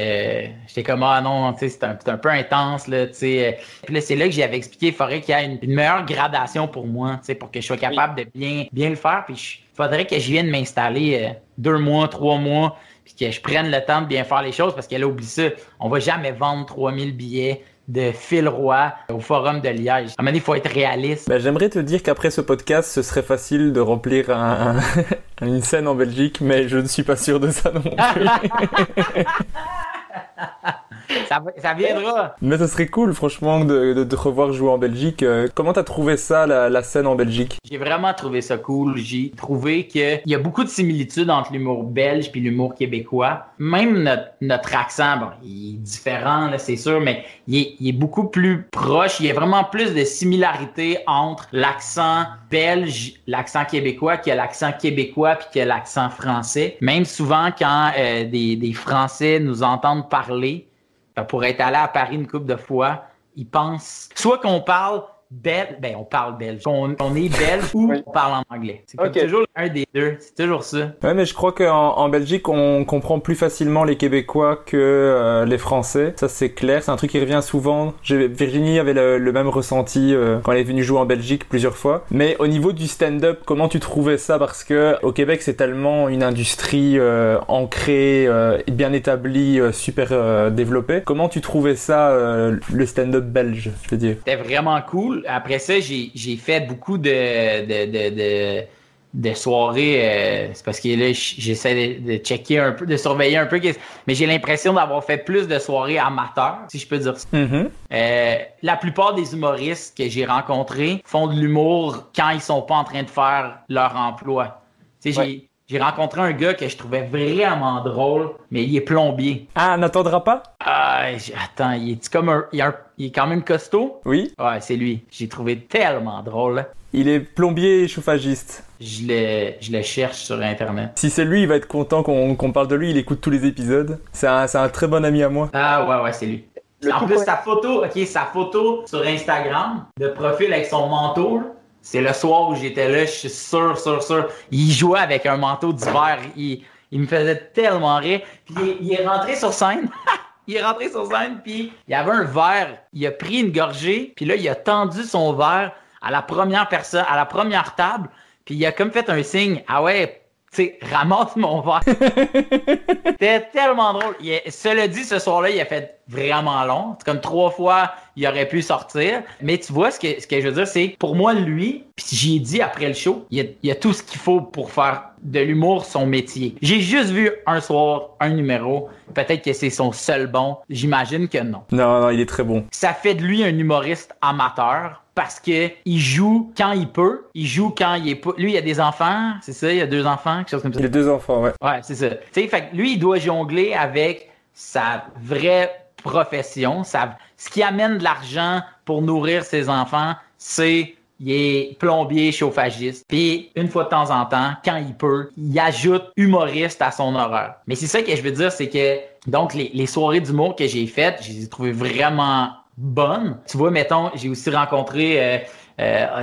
j'étais comme ah non, tu sais, c'est un peu intense là, tu sais. Puis là c'est là que j'avais expliqué, il faudrait qu'il y ait une meilleure gradation pour moi, tu sais, pour que je sois capable de bien le faire. Puis il faudrait que je vienne m'installer 2 mois, 3 mois, puis que je prenne le temps de bien faire les choses parce que là oublie ça, on va jamais vendre 3000 billets de Phil Roy au Forum de Liège. À un moment donné, il faut être réaliste. Ben, j'aimerais te dire qu'après ce podcast, ce serait facile de remplir une scène en Belgique, mais je ne suis pas sûr de ça non plus. Ça viendra. Mais ça serait cool, franchement, de te revoir jouer en Belgique. Comment t'as trouvé ça, la scène en Belgique? J'ai vraiment trouvé ça cool. J'ai trouvé qu'il y a beaucoup de similitudes entre l'humour belge et l'humour québécois. Même notre accent, bon, il est différent, là, c'est sûr, mais il est beaucoup plus proche. Il y a vraiment plus de similarités entre l'accent belge, l'accent québécois, que l'accent québécois puis que l'accent français. Même souvent, quand des Français nous entendent parler, pour être allé à Paris une couple de fois, ils pensent soit qu'on parle on parle belge. On est belge ou on parle en anglais. C'est toujours un des deux. C'est toujours ça. Ouais, mais je crois qu'en Belgique, on comprend plus facilement les Québécois que les Français. Ça, c'est clair. C'est un truc qui revient souvent. Virginie avait le même ressenti quand elle est venue jouer en Belgique plusieurs fois. Mais au niveau du stand-up, comment tu trouvais ça? Parce que au Québec, c'est tellement une industrie ancrée, bien établie, super développée. Comment tu trouvais ça, le stand-up belge, je veux dire? C'était vraiment cool. Après ça, j'ai fait beaucoup de soirées. C'est parce que là, j'essaie de checker un peu, de surveiller un peu. Mais j'ai l'impression d'avoir fait plus de soirées amateurs, si je peux dire ça. Mm-hmm. La plupart des humoristes que j'ai rencontrés font de l'humour quand ils sont pas en train de faire leur emploi. Tu sais, j'ai rencontré un gars que je trouvais vraiment drôle, mais il est plombier. Ah, n'attendra pas? Attends, il est quand même costaud? Oui. Ouais, c'est lui. J'ai trouvé tellement drôle. Il est plombier et chauffagiste. Je le cherche sur Internet. Si c'est lui, il va être content qu'on parle de lui. Il écoute tous les épisodes. C'est un très bon ami à moi. Ah ouais, c'est lui. En plus, sa photo sur Instagram de profil avec son manteau, là, c'est le soir où j'étais là, je suis sûr. Il jouait avec un manteau d'hiver. Il me faisait tellement rire. Puis il est rentré sur scène. Puis il y avait un verre. Il a pris une gorgée. Puis là, il a tendu son verre à la première personne, à la première table. Puis il a comme fait un signe. Ah ouais, tu sais, ramasse mon verre. C'était tellement drôle. Cela dit, ce soir-là, il a fait vraiment long. C'est comme 3 fois, il aurait pu sortir. Mais tu vois, ce que je veux dire, c'est pour moi, lui, puis j'y ai dit après le show, il y a tout ce qu'il faut pour faire de l'humour son métier. J'ai juste vu un soir, un numéro. Peut-être que c'est son seul bon. J'imagine que non. Non, il est très bon. Ça fait de lui un humoriste amateur. Parce que il joue quand il peut, il joue quand il est pas. Lui, il a des enfants, c'est ça, il a 2 enfants, quelque chose comme ça. Il a 2 enfants, ouais. Ouais, c'est ça. Tu sais, fait que lui, il doit jongler avec sa vraie profession, ce qui amène de l'argent pour nourrir ses enfants, c'est il est plombier, chauffagiste. Puis une fois de temps en temps, quand il peut, il ajoute humoriste à son horaire. Mais c'est ça que je veux dire, c'est que donc les soirées d'humour que j'ai faites, je les ai trouvées vraiment bonne. Tu vois, mettons, j'ai aussi rencontré,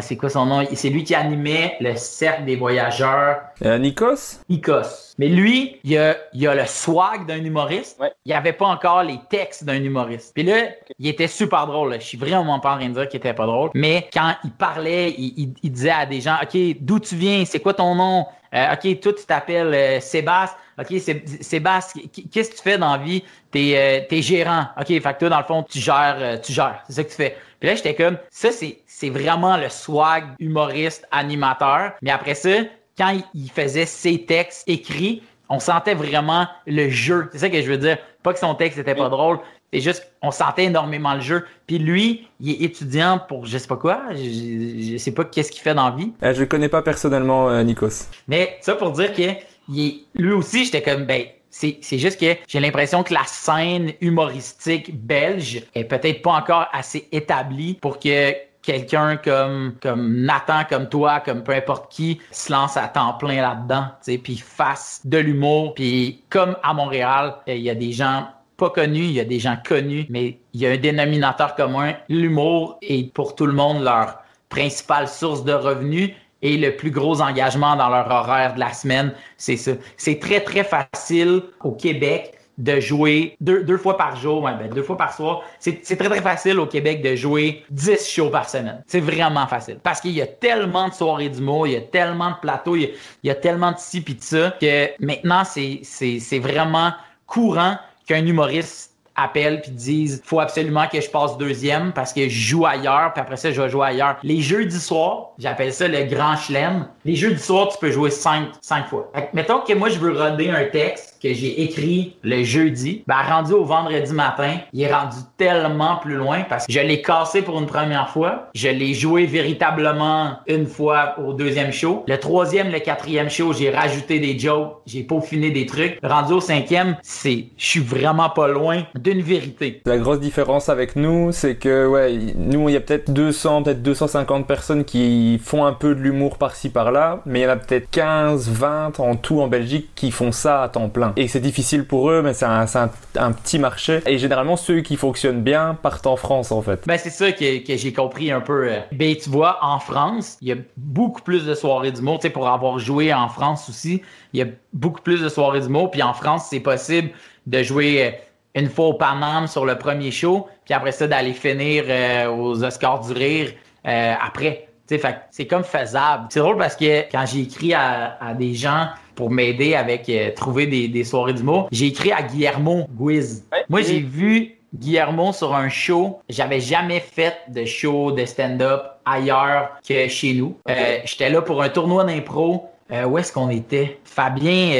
c'est quoi son nom? C'est lui qui animait le Cercle des voyageurs. Nikos? Nikos. Mais lui, il a le swag d'un humoriste. Ouais. Il avait pas encore les textes d'un humoriste. Puis là, il était super drôle. Là. Je suis vraiment pas en train de dire qu'il était pas drôle. Mais quand il parlait, il disait à des gens, OK, d'où tu viens? C'est quoi ton nom? OK, toi, tu t'appelles Sébastien. OK, Sébastien, qu'est-ce que tu fais dans la vie? T'es gérant. OK, fait que toi, dans le fond, tu gères. C'est ça que tu fais. Puis là, j'étais comme, ça, c'est vraiment le swag humoriste, animateur. Mais après ça, quand il faisait ses textes écrits, on sentait vraiment le jeu. C'est ça que je veux dire. Pas que son texte était pas drôle. C'est juste on sentait énormément le jeu. Puis lui, il est étudiant pour je sais pas quoi. Je sais pas qu'est-ce qu'il fait dans la vie. Je le connais pas personnellement, Nikos. Mais ça pour dire que lui aussi, j'étais comme, c'est juste que j'ai l'impression que la scène humoristique belge est peut-être pas encore assez établie pour que quelqu'un comme Nathan, comme toi, comme peu importe qui, se lance à temps plein là-dedans, tu sais, puis fasse de l'humour. Puis comme à Montréal, il y a des gens pas connus, il y a des gens connus, mais il y a un dénominateur commun. L'humour est pour tout le monde leur principale source de revenus et le plus gros engagement dans leur horaire de la semaine, c'est ça. C'est très, très facile au Québec de jouer deux fois par jour, 2 fois par soir. C'est très, très facile au Québec de jouer 10 shows par semaine. C'est vraiment facile. Parce qu'il y a tellement de soirées d'humour, il y a tellement de plateaux, il y a tellement de ci pis de ça, que maintenant, c'est vraiment courant qu'un humoriste appellent puis disent faut absolument que je passe deuxième parce que je joue ailleurs, puis après ça, je vais jouer ailleurs. Les jeudis soirs, j'appelle ça le grand chelem. Les jeudis soirs, tu peux jouer 5 fois. Fait que, mettons que moi, je veux roder un texte que j'ai écrit le jeudi, ben rendu au vendredi matin, il est rendu tellement plus loin parce que je l'ai cassé pour une première fois, je l'ai joué véritablement une fois au deuxième show. Le troisième, le quatrième show, j'ai rajouté des jokes, j'ai peaufiné des trucs. Rendu au cinquième, je suis vraiment pas loin d'une vérité. La grosse différence avec nous, c'est que ouais, nous il y a peut-être 200, peut-être 250 personnes qui font un peu de l'humour par-ci par-là, mais il y en a peut-être 15, 20 en tout en Belgique qui font ça à temps plein. Et c'est difficile pour eux, mais c'est un petit marché. Et généralement, ceux qui fonctionnent bien partent en France, en fait. Ben, c'est ça que j'ai compris un peu. Ben, tu vois, en France, il y a beaucoup plus de soirées d'humour. Tu sais, pour avoir joué en France aussi, il y a beaucoup plus de soirées d'humour. Puis en France, c'est possible de jouer une fois au Paname sur le premier show, puis après ça, d'aller finir aux Oscars du rire après. Tu sais, fait c'est comme faisable. C'est drôle parce que quand j'ai écrit à des gens pour m'aider avec trouver des soirées d'humour, j'ai écrit à Guillermo Guiz. Ouais. Moi, j'ai vu Guillermo sur un show. J'avais jamais fait de show de stand-up ailleurs que chez nous. Okay. J'étais là pour un tournoi d'impro. Où est-ce qu'on était? Fabien,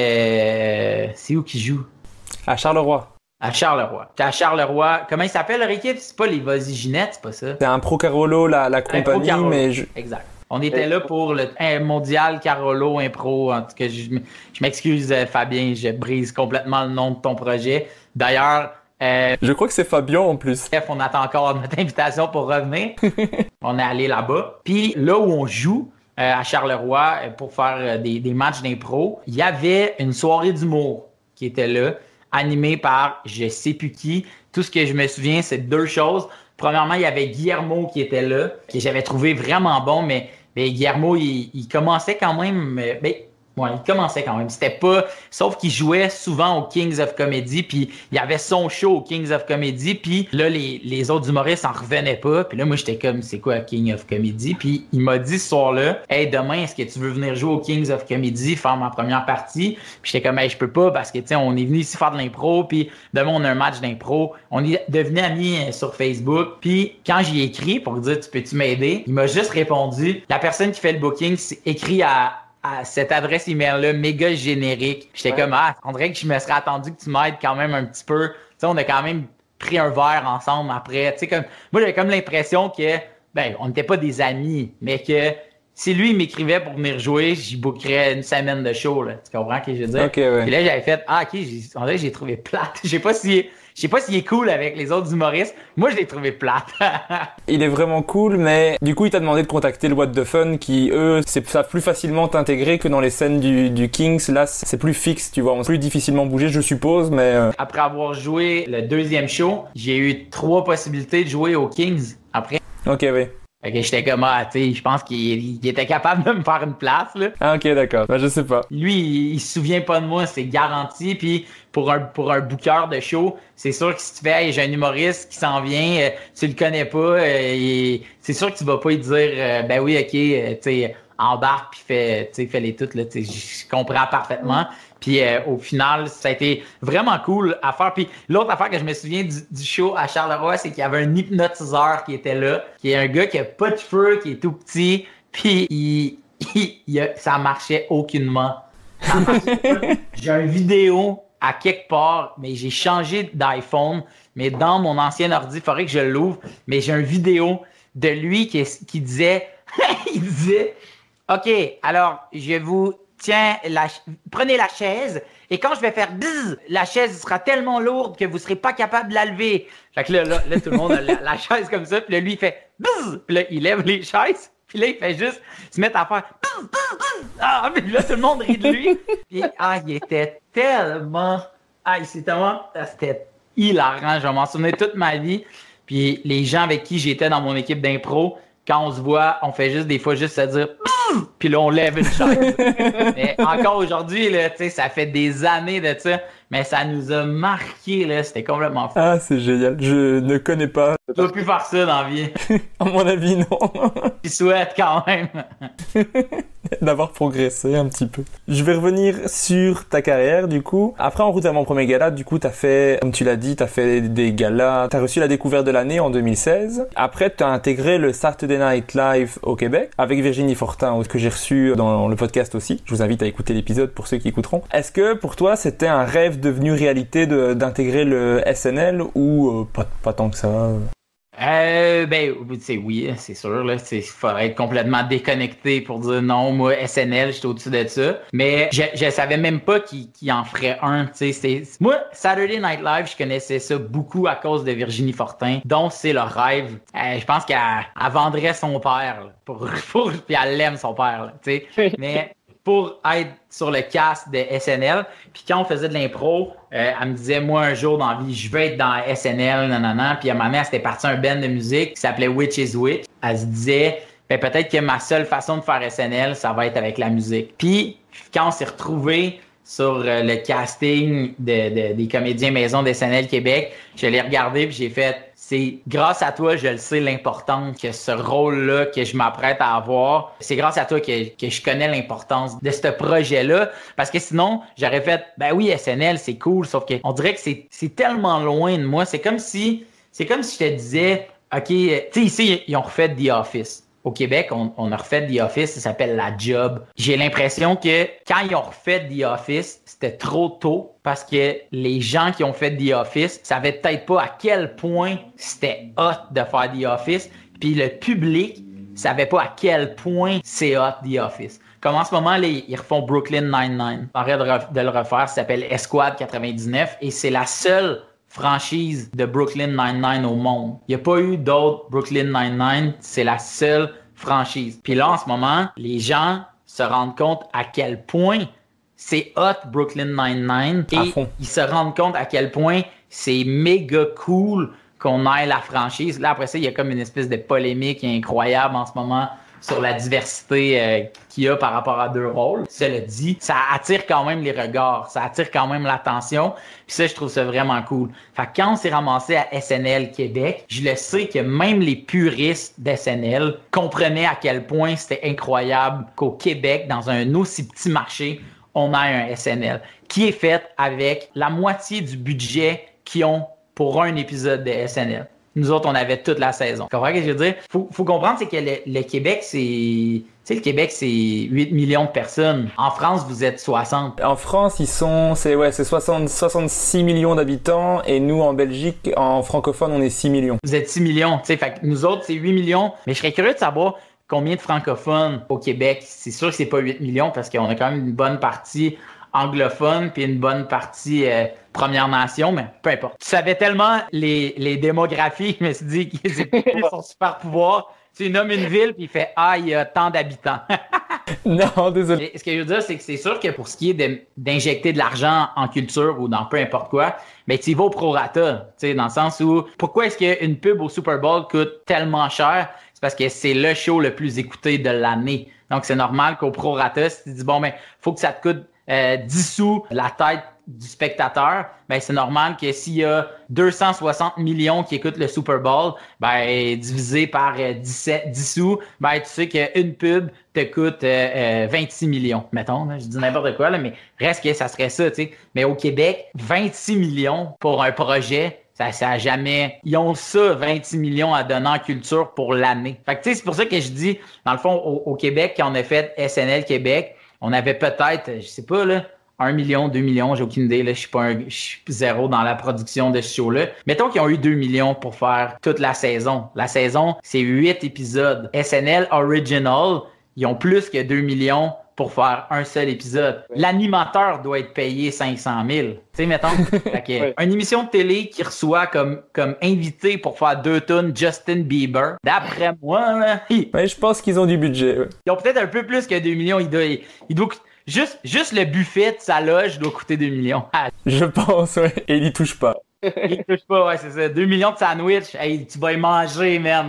c'est où qui joue? À Charleroi. À Charleroi. T'es à Charleroi. Comment il s'appelle leur équipe? C'est pas les Vas-y Ginette, c'est pas ça? C'est un Pro Carolo, la compagnie, Pro mais Exact. On était là pour le mondial Carolo Impro. En tout cas, je m'excuse, Fabien, je brise complètement le nom de ton projet. D'ailleurs, je crois que c'est Fabien en plus. Bref, on attend encore notre invitation pour revenir. On est allé là-bas. Puis là où on joue, à Charleroi, pour faire des matchs d'impro, il y avait une soirée d'humour qui était là, animée par je sais plus qui. Tout ce que je me souviens, c'est 2 choses. Premièrement, il y avait Guillermo qui était là, que j'avais trouvé vraiment bon, mais Guillermo, il commençait quand même... il commençait quand même. C'était pas... Sauf qu'il jouait souvent au Kings of Comedy, puis il y avait son show au Kings of Comedy, puis là, les autres humoristes en revenaient pas. Puis là, moi, j'étais comme, c'est quoi King of Comedy? Puis il m'a dit ce soir-là, « Hey, demain, est-ce que tu veux venir jouer au Kings of Comedy, faire ma première partie? » Puis j'étais comme, « Hey, je peux pas, parce que, tu sais, on est venu ici faire de l'impro, puis demain, on a un match d'impro. » On est devenus amis sur Facebook. Puis quand j'y ai écrit pour dire, « Tu peux-tu m'aider? » Il m'a juste répondu, « La personne qui fait le booking, c'est écrit à cette adresse email-là, méga générique. » J'étais comme, on dirait que je me serais attendu que tu m'aides quand même un petit peu. Tu sais, on a quand même pris un verre ensemble après. Tu sais, comme, moi, j'avais comme l'impression que, on n'était pas des amis, mais que si lui, il m'écrivait pour venir jouer, j'y bookerais une semaine de show, là. Tu comprends ce que je veux dire? Okay, ouais. Puis là, j'avais fait, on dirait que j'ai trouvé plate. Je sais pas s'il est cool avec les autres humoristes. Moi, je l'ai trouvé plate. Il est vraiment cool, mais du coup, il t'a demandé de contacter le What the Fun qui, eux, savent plus facilement t'intégrer que dans les scènes du Kings. Là, c'est plus fixe, tu vois. On peut plus difficilement bouger, je suppose, mais... Après avoir joué le deuxième show, j'ai eu 3 possibilités de jouer au Kings après. Ok, oui. Fait que j'étais comme, tu sais, je pense qu'il était capable de me faire une place, là. Ah, ok, d'accord. Je sais pas. Lui, il se souvient pas de moi, c'est garanti. Puis pour un booker de show, c'est sûr que si tu fais, hey, j'ai un humoriste qui s'en vient, tu le connais pas, c'est sûr que tu vas pas lui dire, ben oui, ok, tu sais, embarque puis fais les toutes, là, tu sais, je comprends parfaitement. Puis au final, ça a été vraiment cool à faire. Puis l'autre affaire que je me souviens du show à Charleroi, c'est qu'il y avait un hypnotiseur qui était là, qui est un gars qui a pas de cheveux, qui est tout petit, puis ça marchait aucunement. Ça marchait pas. J'ai une vidéo à quelque part, mais j'ai changé d'iPhone, mais dans mon ancien ordi, il faudrait que je l'ouvre, mais j'ai une vidéo de lui qui disait, il disait, OK, alors je vous... Tiens, prenez la chaise et quand je vais faire bzzz, la chaise sera tellement lourde que vous serez pas capable de la lever. Fait que là tout le monde a la chaise comme ça, puis là, lui, il fait bzzz, puis là, il lève les chaises, puis là, il fait juste se mettre à faire bzzz, bzzz, bzzz. Ah, puis là, tout le monde rit de lui. Puis, il était tellement... c'était hilarant, je vais m'en souvenir toute ma vie. Puis les gens avec qui j'étais dans mon équipe d'impro, quand on se voit, on fait juste des fois juste se dire puis là on lève une chaise. Mais encore aujourd'hui là, tu sais, ça fait des années de ça, mais ça nous a marqué là, c'était complètement fou. Ah, c'est génial. Je ne connais pas. Tu dois plus faire ça dans la vie. À mon avis, non. Je souhaite quand même. d'avoir progressé un petit peu. Je vais revenir sur ta carrière, du coup. Après, En route vers mon premier gala, du coup, t'as fait, comme tu l'as dit, t'as fait des galas. T'as reçu la découverte de l'année en 2016. Après, t'as intégré le Saturday Night Live au Québec avec Virginie Fortin, que j'ai reçu dans le podcast aussi. Je vous invite à écouter l'épisode pour ceux qui écouteront. Est-ce que pour toi, c'était un rêve devenu réalité d'intégrer le SNL ou pas tant que ça? Oui, c'est sûr, là. Il faudrait être complètement déconnecté pour dire non, moi, SNL, j'étais au-dessus de ça. Mais je savais même pas qu'il en ferait un, tu sais. Moi, Saturday Night Live, je connaissais ça beaucoup à cause de Virginie Fortin, dont c'est le rêve. Je pense qu'elle vendrait son père, là, puis elle l'aime, son père, là, tu sais. Mais pour être sur le cast de SNL. Puis quand on faisait de l'impro, elle me disait, moi, un jour dans la vie, je veux être dans SNL, nanana. Puis à un moment donné, elle s'était partie un band de musique qui s'appelait Witch is Witch. Elle se disait, peut-être que ma seule façon de faire SNL, ça va être avec la musique. Puis quand on s'est retrouvés sur le casting des comédiens maison d'SNL Québec, je l'ai regardé puis j'ai fait, c'est grâce à toi, je le sais, l'importance que ce rôle-là que je m'apprête à avoir. C'est grâce à toi que je connais l'importance de ce projet-là. Parce que sinon, j'aurais fait, ben oui, SNL, c'est cool, sauf que on dirait que c'est tellement loin de moi. C'est comme si je te disais, OK, tu sais, ici, ils ont refait The Office. Au Québec, on a refait The Office, ça s'appelle La Job. J'ai l'impression que quand ils ont refait The Office, c'était trop tôt parce que les gens qui ont fait The Office savaient peut-être pas à quel point c'était hot de faire The Office, puis le public savait pas à quel point c'est hot The Office. Comme en ce moment, ils refont Brooklyn Nine-Nine. Arrête de le refaire, ça s'appelle Esquad 99 et c'est la seule franchise de Brooklyn Nine-Nine au monde. Il n'y a pas eu d'autres Brooklyn Nine-Nine, c'est la seule franchise. Puis là, en ce moment, les gens se rendent compte à quel point c'est hot Brooklyn Nine-Nine et ils se rendent compte à quel point c'est méga cool qu'on ait la franchise. Là, après ça, il y a comme une espèce de polémique incroyable en ce moment sur la diversité qu'il y a par rapport à deux rôles. Cela dit, ça attire quand même les regards, ça attire quand même l'attention. Puis ça, je trouve ça vraiment cool. Fait que quand on s'est ramassé à SNL Québec, je le sais que même les puristes d'SNL comprenaient à quel point c'était incroyable qu'au Québec, dans un aussi petit marché, on ait un SNL qui est fait avec la moitié du budget qu'ils ont pour un épisode de SNL. Nous autres, on avait toute la saison. Tu comprends ce que je veux dire? Faut comprendre, c'est que le Québec, c'est... Tu sais, le Québec, c'est 8 millions de personnes. En France, vous êtes 60. En France, c'est 66 millions d'habitants et nous, en Belgique, en francophone, on est 6 millions. Vous êtes 6 millions. Tu sais, fait que nous autres, c'est 8 millions. Mais je serais curieux de savoir combien de francophones au Québec. C'est sûr que c'est pas 8 millions parce qu'on a quand même une bonne partie anglophone puis une bonne partie Première Nation, mais peu importe. Tu savais tellement les démographies, je me suis dit qu'ils étaient son super pouvoir. Tu nommes une ville puis il fait il y a tant d'habitants. Non, désolé. Ce que je veux dire, c'est que c'est sûr que pour ce qui est d'injecter de l'argent en culture ou dans peu importe quoi, ben tu y vas au prorata, tu sais, dans le sens où pourquoi est-ce qu'une pub au Super Bowl coûte tellement cher? C'est parce que c'est le show le plus écouté de l'année. Donc c'est normal qu'au prorata, si tu dis bon ben faut que ça te coûte 10 sous la tête du spectateur, ben c'est normal que s'il y a 260 millions qui écoutent le Super Bowl, ben divisé par 10 sous, ben tu sais qu'une pub te coûte 26 millions, mettons, là, je dis n'importe quoi, là, mais reste que ça serait ça, tu sais. Mais au Québec, 26 millions pour un projet, ça a jamais... Ils ont ça, 26 millions à donner en culture pour l'année. Fait que tu sais, c'est pour ça que je dis, dans le fond, au Québec, quand on a fait SNL Québec, on avait peut-être, je sais pas, là, 1 million, 2 millions, j'ai aucune idée, là, je suis zéro dans la production de ce show-là. Mettons qu'ils ont eu 2 millions pour faire toute la saison. La saison, c'est 8 épisodes. SNL Original, ils ont plus que 2 millions pour faire un seul épisode. L'animateur doit être payé 500 000. Tu sais, mettons, une émission de télé qui reçoit comme invité pour faire 2 tonnes Justin Bieber, d'après moi, là, ouais, je pense qu'ils ont du budget. Ouais. Ils ont peut-être un peu plus que 2 millions. Il doit juste le buffet de sa loge doit coûter 2 millions. Je pense, ouais. Et il y touche pas. Il y touche pas, ouais, c'est ça. 2 millions de sandwich, hey, tu vas y manger, man.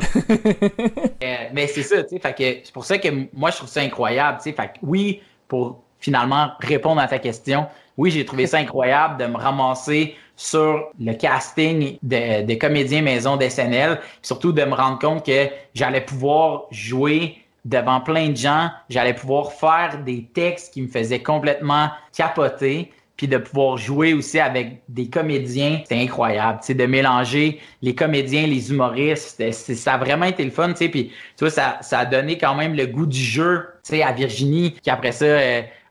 Mais c'est ça, tu sais. Fait que c'est pour ça que moi, je trouve ça incroyable, tu sais. Fait que oui, pour finalement répondre à ta question, oui, j'ai trouvé ça incroyable de me ramasser sur le casting des comédiens maison d'SNL, surtout de me rendre compte que j'allais pouvoir jouer devant plein de gens, j'allais pouvoir faire des textes qui me faisaient complètement capoter. Puis de pouvoir jouer aussi avec des comédiens, c'est incroyable. Tu sais, de mélanger les comédiens, les humoristes, ça a vraiment été le fun. Tu sais, puis tu vois, ça a donné quand même le goût du jeu. Tu sais, à Virginie, qui après ça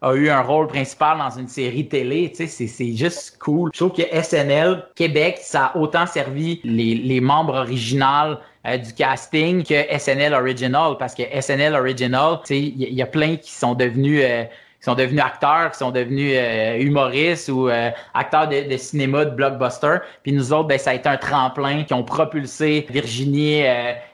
a eu un rôle principal dans une série télé. Tu sais, c'est juste cool. Je trouve que SNL Québec, ça a autant servi les membres originaux du casting que SNL Original, parce que SNL Original, tu sais, il y a plein qui sont devenus acteurs, qui sont devenus humoristes ou acteurs de cinéma, de blockbuster. Puis nous autres, ben ça a été un tremplin qui ont propulsé Virginie,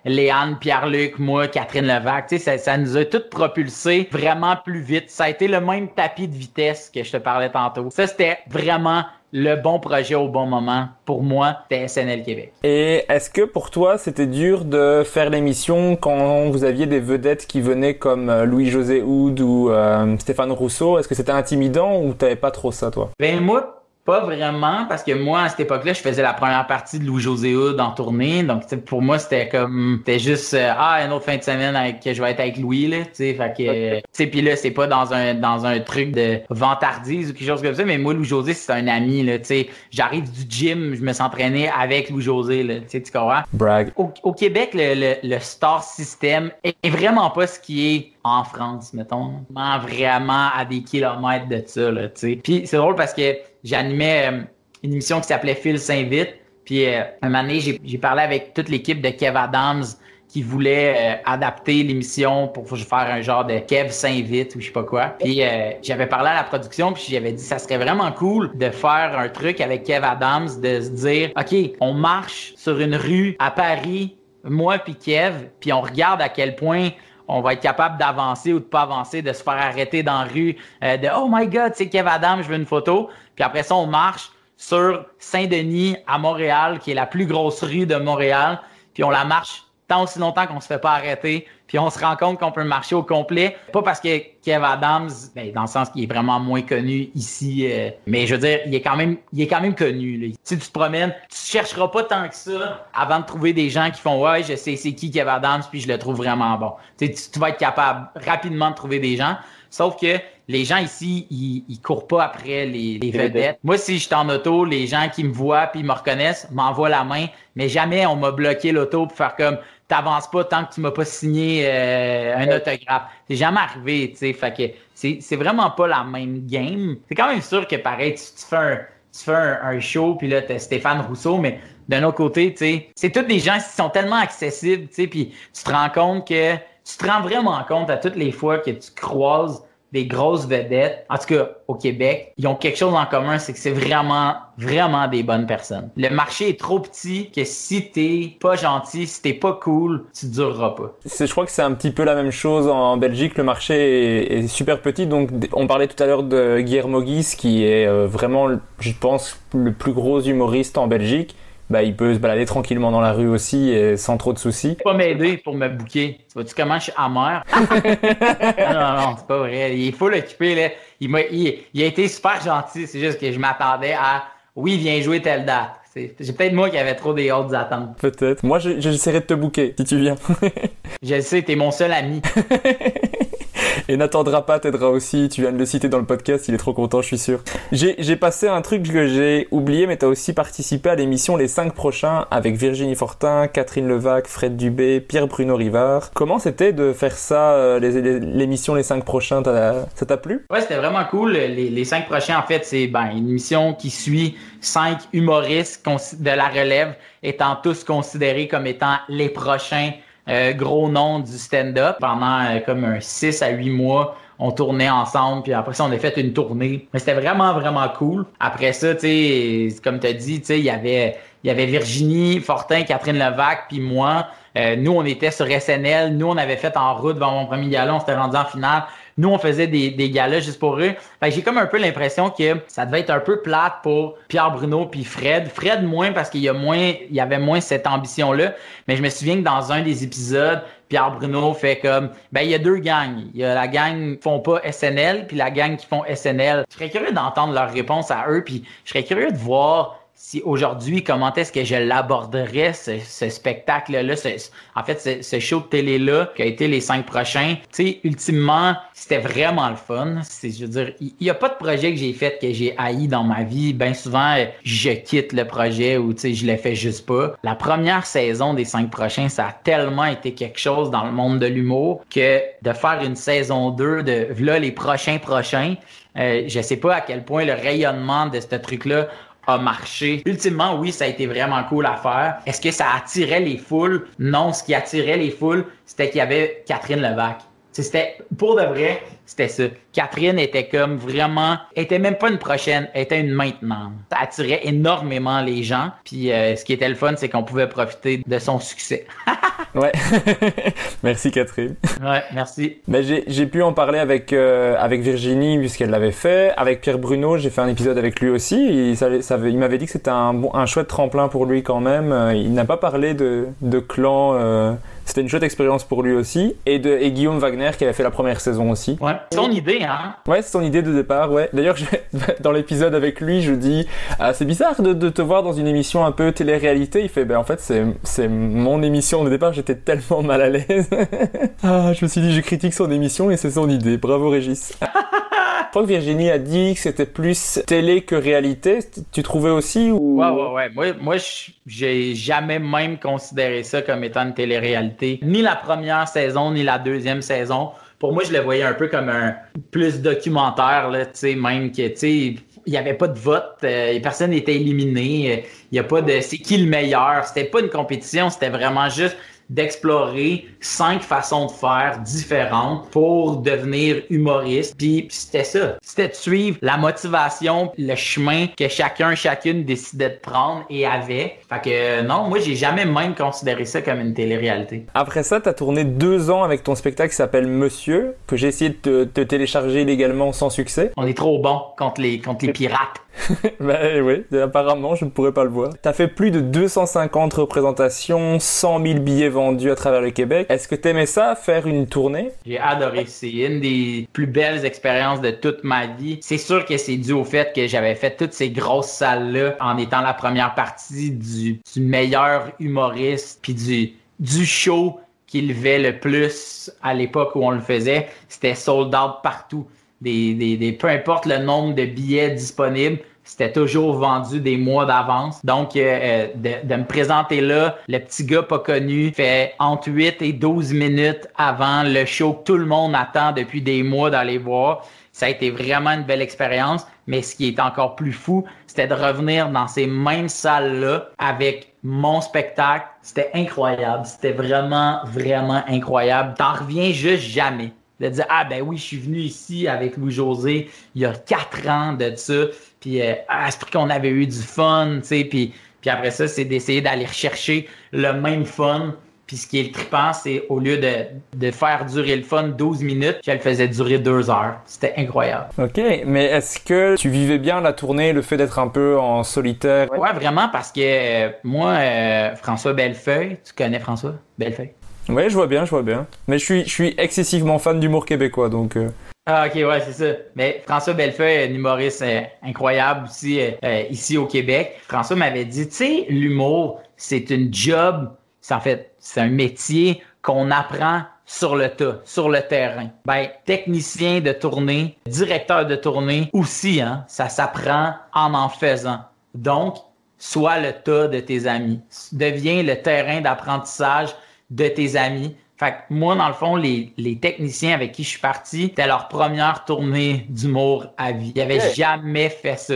Léane, Pierre-Luc, moi, Catherine Levac. Tu sais, ça nous a tous propulsés vraiment plus vite. Ça a été le même tapis de vitesse que je te parlais tantôt. Ça, c'était vraiment le bon projet au bon moment. Pour moi, c'était SNL Québec. Et est-ce que pour toi, c'était dur de faire l'émission quand vous aviez des vedettes qui venaient comme Louis-José Hood ou Stéphane Rousseau? Est-ce que c'était intimidant ou t'avais pas trop ça, toi? Ben moi, pas vraiment, parce que moi, à cette époque-là, je faisais la première partie de Louis-José Hood en tournée. Donc, pour moi, c'était juste, une autre fin de semaine que je vais être avec Louis, là, tu sais. Fait que, tu sais, pis là, c'est pas dans un truc de vantardise ou quelque chose comme ça, mais moi, Louis-José, c'est un ami, là, tu sais. J'arrive du gym, je me suis entraîné avec Louis-José, là, tu sais, tu comprends? Brag. Au Québec, le star system est vraiment pas ce qui est en France, mettons. Vraiment à des kilomètres de ça, là, tu sais. Puis c'est drôle parce que j'animais une émission qui s'appelait Phil s'invite. Puis un moment donné, j'ai parlé avec toute l'équipe de Kev Adams qui voulait adapter l'émission pour faire un genre de Kev s'invite ou je sais pas quoi. Puis j'avais parlé à la production puis j'avais dit ça serait vraiment cool de faire un truc avec Kev Adams, de se dire OK, on marche sur une rue à Paris, moi puis Kev, puis on regarde à quel point on va être capable d'avancer ou de pas avancer, de se faire arrêter dans la rue, de « Oh my God, c'est Kev Adams, je veux une photo. » Puis après ça, on marche sur Saint-Denis à Montréal, qui est la plus grosse rue de Montréal, puis on la marche tant aussi longtemps qu'on se fait pas arrêter, puis on se rend compte qu'on peut marcher au complet. Pas parce que Kev Adams, ben, dans le sens qu'il est vraiment moins connu ici, mais je veux dire, il est quand même connu. Là. Si tu te promènes, tu chercheras pas tant que ça avant de trouver des gens qui font « Ouais, je sais c'est qui Kev Adams, puis je le trouve vraiment bon. » Tu vas être capable rapidement de trouver des gens, sauf que les gens ici, ils courent pas après les vedettes. Moi, si je suis en auto, les gens qui me voient puis ils me reconnaissent m'envoient la main, mais jamais on m'a bloqué l'auto pour faire comme t'avances pas tant que tu m'as pas signé un autographe. C'est jamais arrivé, tu sais. Fait que c'est vraiment pas la même game. C'est quand même sûr que pareil, tu fais un show puis là t'as Stéphane Rousseau, mais d'un autre côté, tu sais, c'est tous des gens qui sont tellement accessibles, tu sais, puis tu te rends vraiment compte à toutes les fois que tu croises des grosses vedettes, en tout cas au Québec, ils ont quelque chose en commun, c'est que c'est vraiment, vraiment des bonnes personnes. Le marché est trop petit que si t'es pas gentil, si t'es pas cool, tu dureras pas. Je crois que c'est un petit peu la même chose en Belgique. Le marché est super petit. Donc, on parlait tout à l'heure de Guillermo Guis, qui est vraiment, je pense, le plus gros humoriste en Belgique. Bah, il peut se balader tranquillement dans la rue aussi et sans trop de soucis. Pas m'aider pour me booker. Tu vois-tu comment je suis amer? non, c'est pas vrai. Il faut l'occuper, là. Il a été super gentil. C'est juste que je m'attendais à, oui, viens jouer telle date. C'est peut-être moi qui avais trop des hautes attentes. Peut-être. Moi, j'essaierai de te booker, si tu viens. Je le sais, t'es mon seul ami. Et Nathan Drapat t'aidera aussi, tu viens de le citer dans le podcast, il est trop content, je suis sûr. J'ai passé un truc que j'ai oublié, mais t'as aussi participé à l'émission Les 5 prochains avec Virginie Fortin, Catherine Levac, Fred Dubé, Pierre-Bruno Rivard. Comment c'était de faire ça, l'émission Les 5 prochains, ça t'a plu? Ouais, c'était vraiment cool. Les 5 prochains, en fait, c'est une émission qui suit 5 humoristes de la relève, étant tous considérés comme étant les prochains gros nom du stand-up. Pendant comme un 6 à 8 mois, on tournait ensemble, puis après ça, on a fait une tournée. Mais c'était vraiment, vraiment cool. Après ça, tu sais, comme tu as dit, tu sais, il y avait Virginie Fortin, Catherine Levac, puis moi. Nous, on était sur SNL. Nous, on avait fait En route vers mon premier gala. On s'était rendu en finale. Nous, on faisait des galas juste pour eux. Fait que j'ai comme un peu l'impression que ça devait être un peu plate pour Pierre-Bruno puis Fred. Fred moins parce qu'il y avait moins cette ambition-là. Mais je me souviens que dans un des épisodes, Pierre-Bruno fait comme, il y a 2 gangs. Il y a la gang qui font pas SNL puis la gang qui font SNL. Je serais curieux d'entendre leur réponse à eux puis je serais curieux de voir si aujourd'hui, comment est-ce que je l'aborderais, ce spectacle-là, ce show de télé-là, qui a été les 5 prochains, tu sais, ultimement, c'était vraiment le fun. Je veux dire, il n'y a pas de projet que j'ai fait que j'ai haï dans ma vie. Bien souvent, je quitte le projet ou, tu sais, je le fais juste pas. La première saison des 5 prochains, ça a tellement été quelque chose dans le monde de l'humour que de faire une saison 2 de là, les prochains, je sais pas à quel point le rayonnement de ce truc-là a marché. Ultimement, oui, ça a été vraiment cool à faire. Est-ce que ça attirait les foules? Non, ce qui attirait les foules, c'était qu'il y avait Catherine Levac. C'était, pour de vrai, c'était ça. Catherine était comme vraiment, elle était même pas une prochaine, elle était une maintenant. Ça attirait énormément les gens. Puis ce qui était le fun, c'est qu'on pouvait profiter de son succès. Ouais. Merci Catherine. Ouais, merci. Mais j'ai pu en parler avec Virginie puisqu'elle l'avait fait. Avec Pierre Bruno, j'ai fait un épisode avec lui aussi. Il m'avait dit que c'était un chouette tremplin pour lui quand même. Il n'a pas parlé de clan. C'était une chouette expérience pour lui aussi. Et Guillaume Wagner qui avait fait la première saison aussi. Ouais, c'est son idée, hein? Ouais, c'est son idée de départ, ouais. D'ailleurs, dans l'épisode avec lui, je dis c'est bizarre de te voir dans une émission un peu télé-réalité. Il fait, en fait, c'est mon émission de départ, j'étais tellement mal à l'aise. Je me suis dit, je critique son émission et c'est son idée. Bravo, Régis. Je crois que Virginie a dit que c'était plus télé que réalité. Tu trouvais aussi ou... Ouais. Moi, j'ai jamais même considéré ça comme étant une télé-réalité. Ni la première saison, ni la deuxième saison. Pour moi, je le voyais un peu comme un plus documentaire, là, tu sais, même que, tu sais, il n'y avait pas de vote, personne n'était éliminé, il n'y a pas de c'est qui le meilleur. C'était pas une compétition, c'était vraiment juste d'explorer 5 façons de faire différentes pour devenir humoriste. Puis c'était ça. C'était de suivre la motivation, le chemin que chacune décidait de prendre et avait. Fait que non, moi, j'ai jamais même considéré ça comme une télé-réalité. Après ça, t'as tourné 2 ans avec ton spectacle qui s'appelle Monsieur, que j'ai essayé de te télécharger illégalement sans succès. On est trop bons contre les pirates. Ben oui, apparemment, je ne pourrais pas le voir. T'as fait plus de 250 représentations, 100 000 billets vendus à travers le Québec. Est-ce que t'aimais ça, faire une tournée? J'ai adoré. C'est une des plus belles expériences de toute ma vie. C'est sûr que c'est dû au fait que j'avais fait toutes ces grosses salles-là en étant la première partie du meilleur humoriste puis du show qui levait le plus à l'époque où on le faisait. C'était sold out partout. Peu importe le nombre de billets disponibles, c'était toujours vendu des mois d'avance. Donc, de me présenter là, le petit gars pas connu, fait entre 8 et 12 minutes avant le show que tout le monde attend depuis des mois d'aller voir. Ça a été vraiment une belle expérience. Mais ce qui est encore plus fou, c'était de revenir dans ces mêmes salles-là avec mon spectacle. C'était incroyable. C'était vraiment, vraiment incroyable. T'en reviens juste jamais. De dire, ben oui, je suis venu ici avec Louis-José il y a 4 ans de ça, puis à ce prix qu'on avait eu du fun, tu sais, puis après ça, c'est d'essayer d'aller rechercher le même fun. Puis ce qui est le trippant, c'est au lieu de faire durer le fun 12 minutes, je le faisais durer 2 heures. C'était incroyable. OK, mais est-ce que tu vivais bien la tournée, le fait d'être un peu en solitaire? Ouais, vraiment, parce que moi, François Bellefeuille, tu connais François Bellefeuille? Ouais, je vois bien. Mais je suis excessivement fan d'humour québécois, donc... Ah, OK, ouais, c'est ça. Mais François Bellefeuille, un humoriste incroyable aussi ici au Québec. François m'avait dit, tu sais, l'humour, c'est une job, c'est un métier qu'on apprend sur le tas, sur le terrain. Ben, technicien de tournée, directeur de tournée aussi, hein, ça s'apprend en faisant. Donc, sois le tas de tes amis. Deviens le terrain d'apprentissage de tes amis. Fait que moi, dans le fond, les techniciens avec qui je suis parti, c'était leur première tournée d'humour à vie. Ils n'avaient jamais fait ça.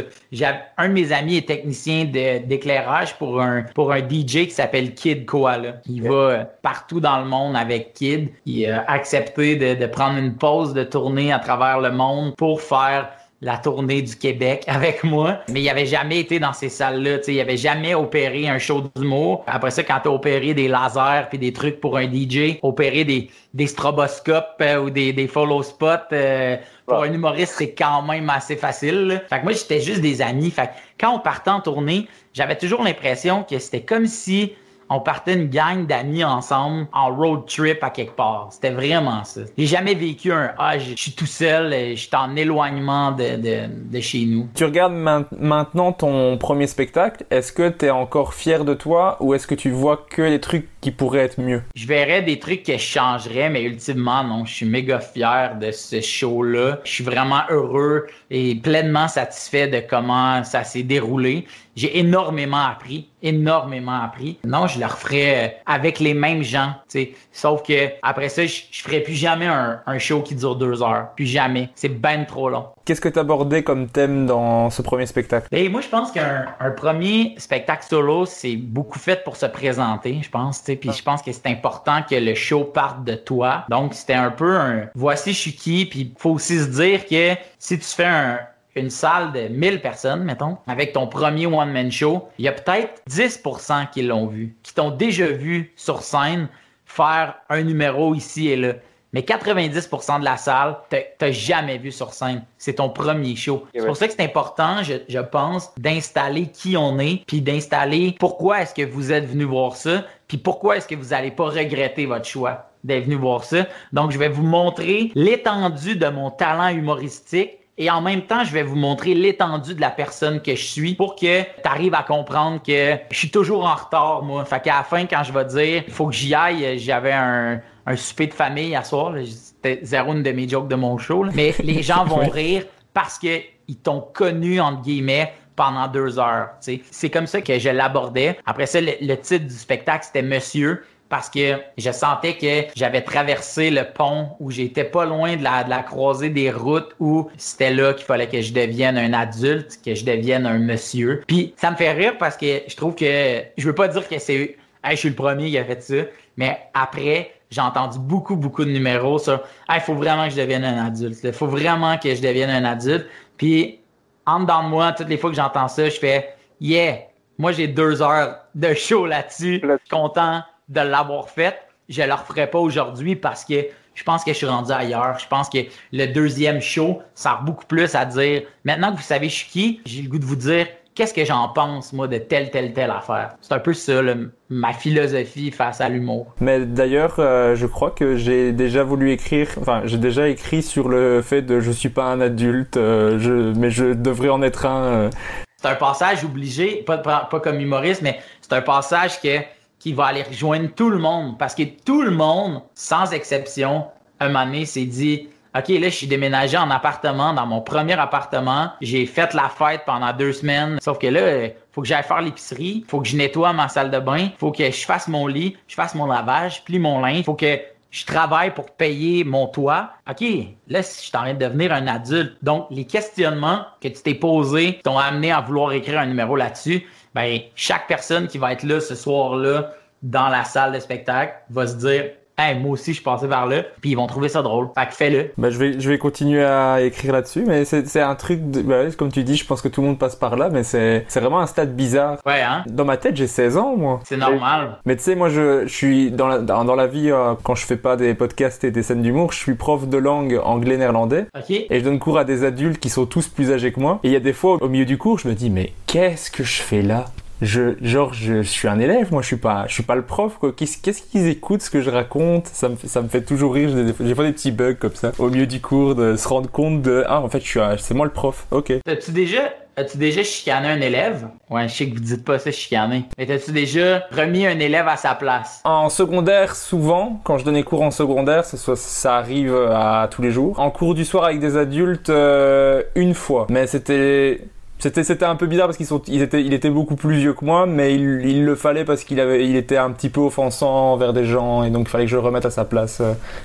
Un de mes amis est technicien d'éclairage pour un DJ qui s'appelle Kid Koala. Il va partout dans le monde avec Kid. Il a accepté de prendre une pause de tournée à travers le monde pour faire la tournée du Québec avec moi, mais il avait jamais été dans ces salles-là, tu sais, il avait jamais opéré un show d'humour. Après ça, quand t'as opéré des lasers puis des trucs pour un DJ, opérer des stroboscopes ou des follow spots pour un humoriste, c'est quand même assez facile, là. Fait que moi, j'étais juste des amis. Fait que quand on partait en tournée, j'avais toujours l'impression que c'était comme si on partait une gang d'amis ensemble en road trip à quelque part. C'était vraiment ça. J'ai jamais vécu je suis tout seul, je suis en éloignement de chez nous. Tu regardes maintenant ton premier spectacle, est-ce que tu es encore fier de toi ou est-ce que tu vois que les trucs qui pourraient être mieux? Je verrais des trucs que je changerais, mais ultimement, non, je suis méga fier de ce show-là. Je suis vraiment heureux et pleinement satisfait de comment ça s'est déroulé. J'ai énormément appris. Non, je le referais avec les mêmes gens, tu sais. Sauf que après ça, je ferais plus jamais un show qui dure 2 heures. Plus jamais. C'est ben trop long. Qu'est-ce que tu abordais comme thème dans ce premier spectacle? Et moi, je pense qu'un premier spectacle solo, c'est beaucoup fait pour se présenter, je pense, tu sais. Puis je pense que c'est important que le show parte de toi. Donc, c'était un peu voici je suis qui. Puis faut aussi se dire que si tu fais une salle de 1000 personnes, mettons, avec ton premier one-man show, il y a peut-être 10% qui l'ont vu, qui t'ont déjà vu sur scène faire un numéro ici et là. Mais 90% de la salle, t'as jamais vu sur scène. C'est ton premier show. C'est pour ça que c'est important, je pense, d'installer qui on est, puis d'installer pourquoi est-ce que vous êtes venu voir ça, puis pourquoi est-ce que vous n'allez pas regretter votre choix d'être venu voir ça. Donc, je vais vous montrer l'étendue de mon talent humoristique. Et en même temps, je vais vous montrer l'étendue de la personne que je suis pour que tu arrives à comprendre que je suis toujours en retard, moi. Fait qu'à la fin, quand je vais dire il faut que j'y aille, j'avais un souper de famille à soir. Là. C'était zéro une de mes jokes de mon show. Là. Mais les gens vont rire parce qu'ils t'ont connu, entre guillemets, pendant 2 heures. T'sais. C'est comme ça que je l'abordais. Après ça, le titre du spectacle, c'était Monsieur. Parce que je sentais que j'avais traversé le pont où j'étais pas loin de la croisée des routes où c'était là qu'il fallait que je devienne un adulte, que je devienne un monsieur. Puis ça me fait rire parce que je trouve que je veux pas dire que c'est je suis le premier qui a fait ça, mais après j'ai entendu beaucoup de numéros sur il faut vraiment que je devienne un adulte. Il faut vraiment que je devienne un adulte. Puis en dedans de moi, toutes les fois que j'entends ça, je fais moi j'ai 2 heures de show là-dessus. Je suis content de l'avoir fait. Je le referai pas aujourd'hui parce que je pense que je suis rendu ailleurs. Je pense que le deuxième show sert beaucoup plus à dire maintenant que vous savez je suis qui, j'ai le goût de vous dire qu'est-ce que j'en pense moi de telle affaire. C'est un peu ça ma philosophie face à l'humour. Mais d'ailleurs, je crois que j'ai déjà écrit sur le fait de je suis pas un adulte, mais je devrais en être un. C'est un passage obligé, pas comme humoriste, mais c'est un passage qui va aller rejoindre tout le monde. Parce que tout le monde, sans exception, un moment donné, s'est dit « OK, là, je suis déménagé en appartement, dans mon premier appartement. J'ai fait la fête pendant 2 semaines. Sauf que là, faut que j'aille faire l'épicerie. Faut que je nettoie ma salle de bain. Faut que je fasse mon lit, je fasse mon lavage, plie mon linge. Faut que je travaille pour payer mon toit. OK, là, je suis en train de devenir un adulte. Donc, les questionnements que tu t'es posés t'ont amené à vouloir écrire un numéro là-dessus. Ben, chaque personne qui va être là ce soir-là dans la salle de spectacle va se dire « Hey, moi aussi, je suis passé par là. » Puis ils vont trouver ça drôle. Fait que fais-le. Ben, je vais continuer à écrire là-dessus, mais c'est un truc, comme tu dis, je pense que tout le monde passe par là, mais c'est vraiment un stade bizarre. Ouais, hein? Dans ma tête, j'ai 16 ans, moi. C'est normal. Mais tu sais, moi, je suis dans la vie, quand je fais pas des podcasts et des scènes d'humour, je suis prof de langue anglais-néerlandais. OK. Et je donne cours à des adultes qui sont tous plus âgés que moi. Et il y a des fois, au milieu du cours, je me dis, mais qu'est-ce que je fais là? Je suis un élève, moi je suis pas le prof, quoi. Qu'est-ce qu'ils écoutent, ce que je raconte? Ça me fait toujours rire, j'ai pas des petits bugs comme ça, au milieu du cours, de se rendre compte en fait, c'est moi le prof, ok. As-tu déjà chicané un élève? Ouais, je sais que vous dites pas ça, chicaner. Mais t'as-tu déjà remis un élève à sa place? En secondaire, souvent, quand je donnais cours en secondaire, ça arrive à tous les jours. En cours du soir avec des adultes, une fois. Mais c'était un peu bizarre parce il était beaucoup plus vieux que moi, mais il le fallait parce qu'il était un petit peu offensant envers des gens et donc il fallait que je le remette à sa place.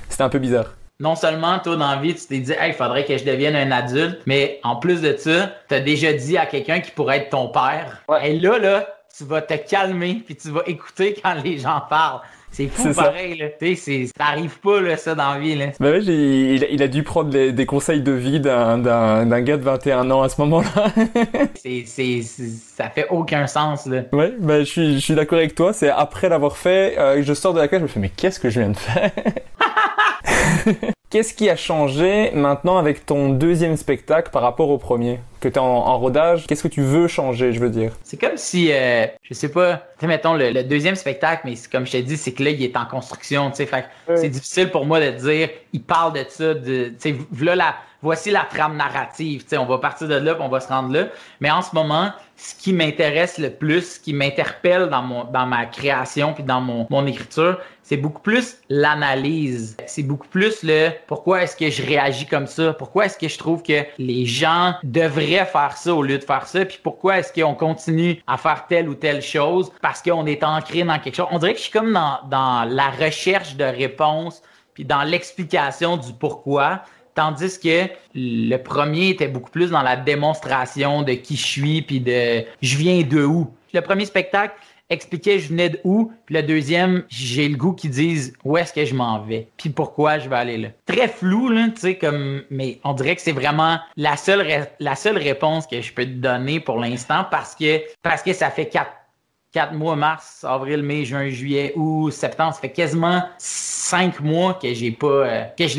C'était un peu bizarre. Non seulement, toi, dans la vie, tu t'es dit, il faudrait que je devienne un adulte, mais en plus de ça, t'as déjà dit à quelqu'un qui pourrait être ton père. Ouais. Et là, tu vas te calmer puis tu vas écouter quand les gens parlent. C'est fou, pareil, là. Tu sais, ça arrive pas, là, ça, dans la vie, là. Ben ouais, il a dû prendre des conseils de vie d'un gars de 21 ans à ce moment-là. Ça fait aucun sens, là. Ouais, ben, je suis d'accord avec toi. C'est après l'avoir fait, je sors de la classe, je me fais, mais qu'est-ce que je viens de faire? Qu'est-ce qui a changé maintenant avec ton deuxième spectacle par rapport au premier? Que t'es en rodage, qu'est-ce que tu veux changer, je veux dire? C'est comme si, je sais pas, Tu sais, mettons, le deuxième spectacle, mais comme je t'ai dit, c'est que là, il est en construction, tu sais. Fait que c'est difficile pour moi de dire, il parle de ça, tu sais, voici la trame narrative, tu sais, on va partir de là, puis on va se rendre là. Mais en ce moment, ce qui m'intéresse le plus, ce qui m'interpelle dans ma création puis dans mon écriture, c'est beaucoup plus l'analyse. C'est beaucoup plus le pourquoi est-ce que je réagis comme ça? Pourquoi est-ce que je trouve que les gens devraient faire ça au lieu de faire ça? Puis pourquoi est-ce qu'on continue à faire telle ou telle chose? Parce qu'on est ancré dans quelque chose. On dirait que je suis comme dans la recherche de réponses puis dans l'explication du pourquoi. Tandis que le premier était beaucoup plus dans la démonstration de qui je suis puis de je viens de où. Le premier spectacle expliquait je venais de où, puis le deuxième, j'ai le goût qu'ils disent où est-ce que je m'en vais, puis pourquoi je vais aller là. Très flou, là, tu sais, comme, mais on dirait que c'est vraiment la seule réponse que je peux te donner pour l'instant parce que ça fait 4 mois, mars, avril, mai, juin, juillet, août, septembre, ça fait quasiment 5 mois que je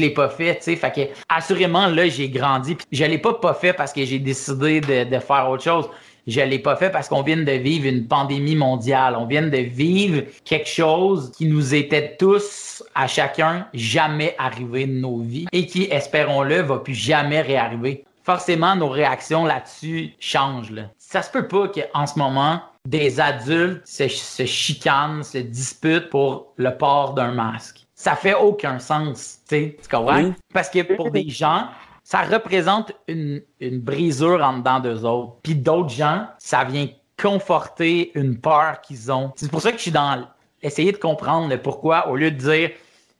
l'ai pas fait, tu sais. Fait que, assurément, là, j'ai grandi. Puis je l'ai pas fait parce que j'ai décidé de faire autre chose. Je l'ai pas fait parce qu'on vient de vivre une pandémie mondiale. On vient de vivre quelque chose qui nous était tous, à chacun, jamais arrivé de nos vies et qui, espérons-le, va plus jamais réarriver. Forcément, nos réactions là-dessus changent, là. Ça se peut pas qu'en ce moment, des adultes se chicanent, se disputent pour le port d'un masque. Ça fait aucun sens, tu comprends? Oui. Parce que pour des gens, ça représente une brisure en dedans d'eux autres. Puis d'autres gens, ça vient conforter une peur qu'ils ont. C'est pour ça que je suis dans essayer de comprendre le pourquoi au lieu de dire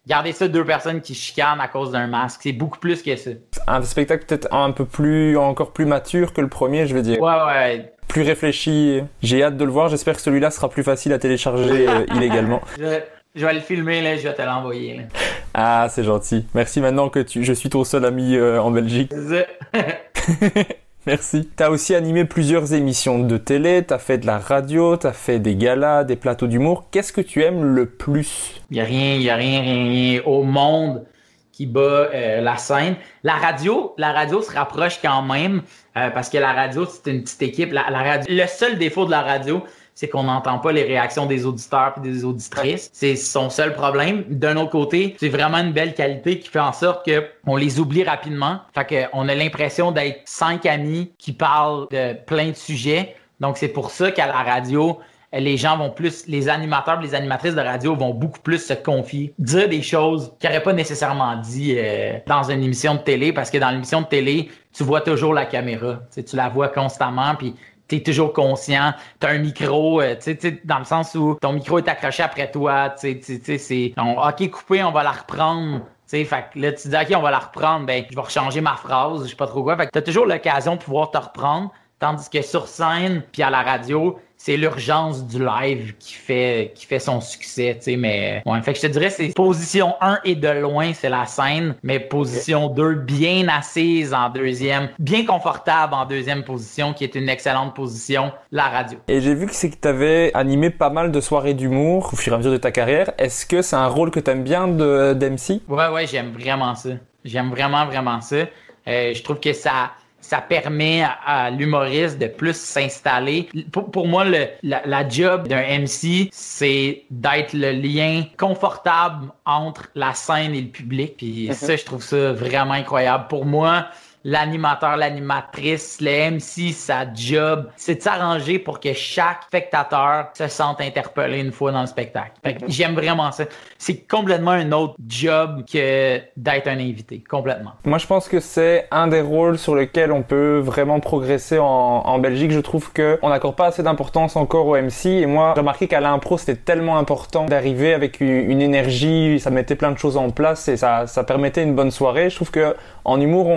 regardez ça, 2 personnes qui chicanent à cause d'un masque. C'est beaucoup plus que ça. Un spectacle peut-être encore plus mature que le premier, je vais dire. Ouais. Plus réfléchi. J'ai hâte de le voir. J'espère que celui-là sera plus facile à télécharger illégalement. Je vais le filmer, là, je vais te l'envoyer. Là. Ah, c'est gentil. Merci maintenant que je suis ton seul ami en Belgique. Merci. T'as aussi animé plusieurs émissions de télé, t'as fait de la radio, t'as fait des galas, des plateaux d'humour. Qu'est-ce que tu aimes le plus? Il y a rien au monde qui bat la scène. La radio se rapproche quand même parce que la radio, c'est une petite équipe. La radio, le seul défaut de la radio, c'est qu'on n'entend pas les réactions des auditeurs et des auditrices. C'est son seul problème. D'un autre côté, c'est vraiment une belle qualité qui fait en sorte qu'on les oublie rapidement. Fait qu'on a l'impression d'être 5 amis qui parlent de plein de sujets. Donc, c'est pour ça qu'à la radio, les gens vont plus, les animateurs et les animatrices de radio vont beaucoup plus se confier, dire des choses qu'ils n'auraient pas nécessairement dit dans une émission de télé, parce que dans l'émission de télé, tu vois toujours la caméra. Tu la vois constamment, puis t'es toujours conscient, t'as un micro, dans le sens où ton micro est accroché après toi, c'est OK, coupé, on va la reprendre. Fait que là, tu dis OK, on va la reprendre, ben je vais rechanger ma phrase, je sais pas trop quoi. Fait que t'as toujours l'occasion de pouvoir te reprendre, tandis que sur scène puis à la radio, c'est l'urgence du live qui fait son succès, tu sais, mais ouais, fait que je te dirais c'est position 1 et de loin, c'est la scène, mais position 2 bien assise en deuxième, bien confortable en deuxième position qui est une excellente position, la radio. Et j'ai vu que c'est que tu avais animé pas mal de soirées d'humour au fur et à mesure de ta carrière. Est-ce que c'est un rôle que tu aimes bien d'MC? Ouais, j'aime vraiment ça. J'aime vraiment ça. Je trouve que ça permet à l'humoriste de plus s'installer. Pour moi, la job d'un MC, c'est d'être le lien confortable entre la scène et le public. Puis ça, je trouve ça vraiment incroyable. Pour moi, l'animateur, l'animatrice, le MC, sa job, c'est de s'arranger pour que chaque spectateur se sente interpellé une fois dans le spectacle. Fait que j'aime vraiment ça. C'est complètement un autre job que d'être un invité, complètement. Moi, je pense que c'est un des rôles sur lesquels on peut vraiment progresser en Belgique. Je trouve qu'on n'accorde pas assez d'importance encore au MC. Et moi, j'ai remarqué qu'à l'impro, c'était tellement important d'arriver avec une énergie, ça mettait plein de choses en place et ça permettait une bonne soirée. Je trouve que en humour,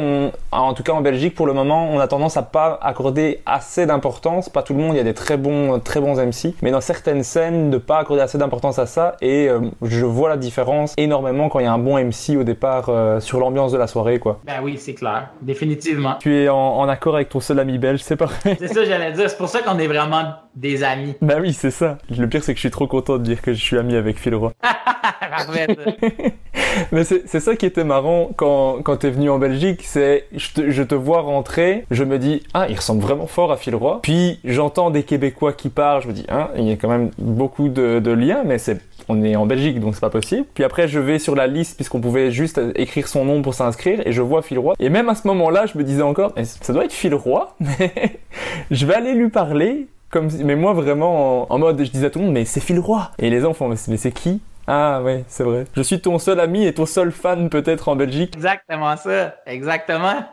en tout cas en Belgique, pour le moment, on a tendance à pas accorder assez d'importance. Pas tout le monde, il y a des très bons MC, mais dans certaines scènes, de pas accorder assez d'importance à ça. Et je vois la différence énormément quand il y a un bon MC au départ sur l'ambiance de la soirée, quoi. Ben oui, c'est clair, définitivement. Tu es en accord avec ton seul ami belge, c'est parfait. C'est ça, j'allais dire. C'est pour ça qu'on est vraiment des amis. Bah oui, c'est ça. Le pire, c'est que je suis trop content de dire que je suis ami avec Phil Roy. Parfait. Mais c'est ça qui était marrant quand t'es venu en Belgique, c'est je te vois rentrer, je me dis ah il ressemble vraiment fort à Phil Roy. Puis j'entends des Québécois qui parlent, je me dis hein il y a quand même beaucoup de liens, mais on est en Belgique donc c'est pas possible. Puis après je vais sur la liste puisqu'on pouvait juste écrire son nom pour s'inscrire et je vois Phil Roy. Et même à ce moment-là je me disais encore ça doit être Phil Roy, mais je vais aller lui parler. Mais moi vraiment en mode je disais à tout le monde mais c'est Phil Roy. Et les gens font mais c'est qui? Ah ouais, c'est vrai. Je suis ton seul ami et ton seul fan peut-être en Belgique. Exactement ça, exactement.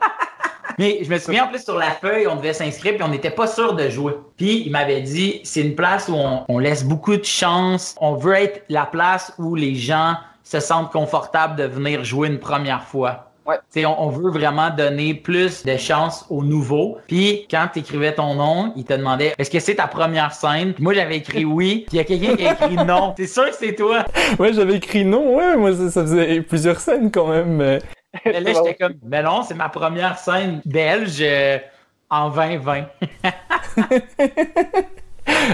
Mais je me souviens en plus sur la feuille, on devait s'inscrire puis on n'était pas sûr de jouer. Puis il m'avait dit, c'est une place où on laisse beaucoup de chance. On veut être la place où les gens se sentent confortables de venir jouer une première fois. Ouais. On veut vraiment donner plus de chance aux nouveaux. Puis quand tu écrivais ton nom, il te demandait est-ce que c'est ta première scène? Puis moi j'avais écrit oui. Puis il y a quelqu'un qui a écrit non. C'est sûr que c'est toi. Ouais, j'avais écrit non. Ouais, moi ça faisait plusieurs scènes quand même. Mais là j'étais comme mais non, c'est ma première scène belge en 2020.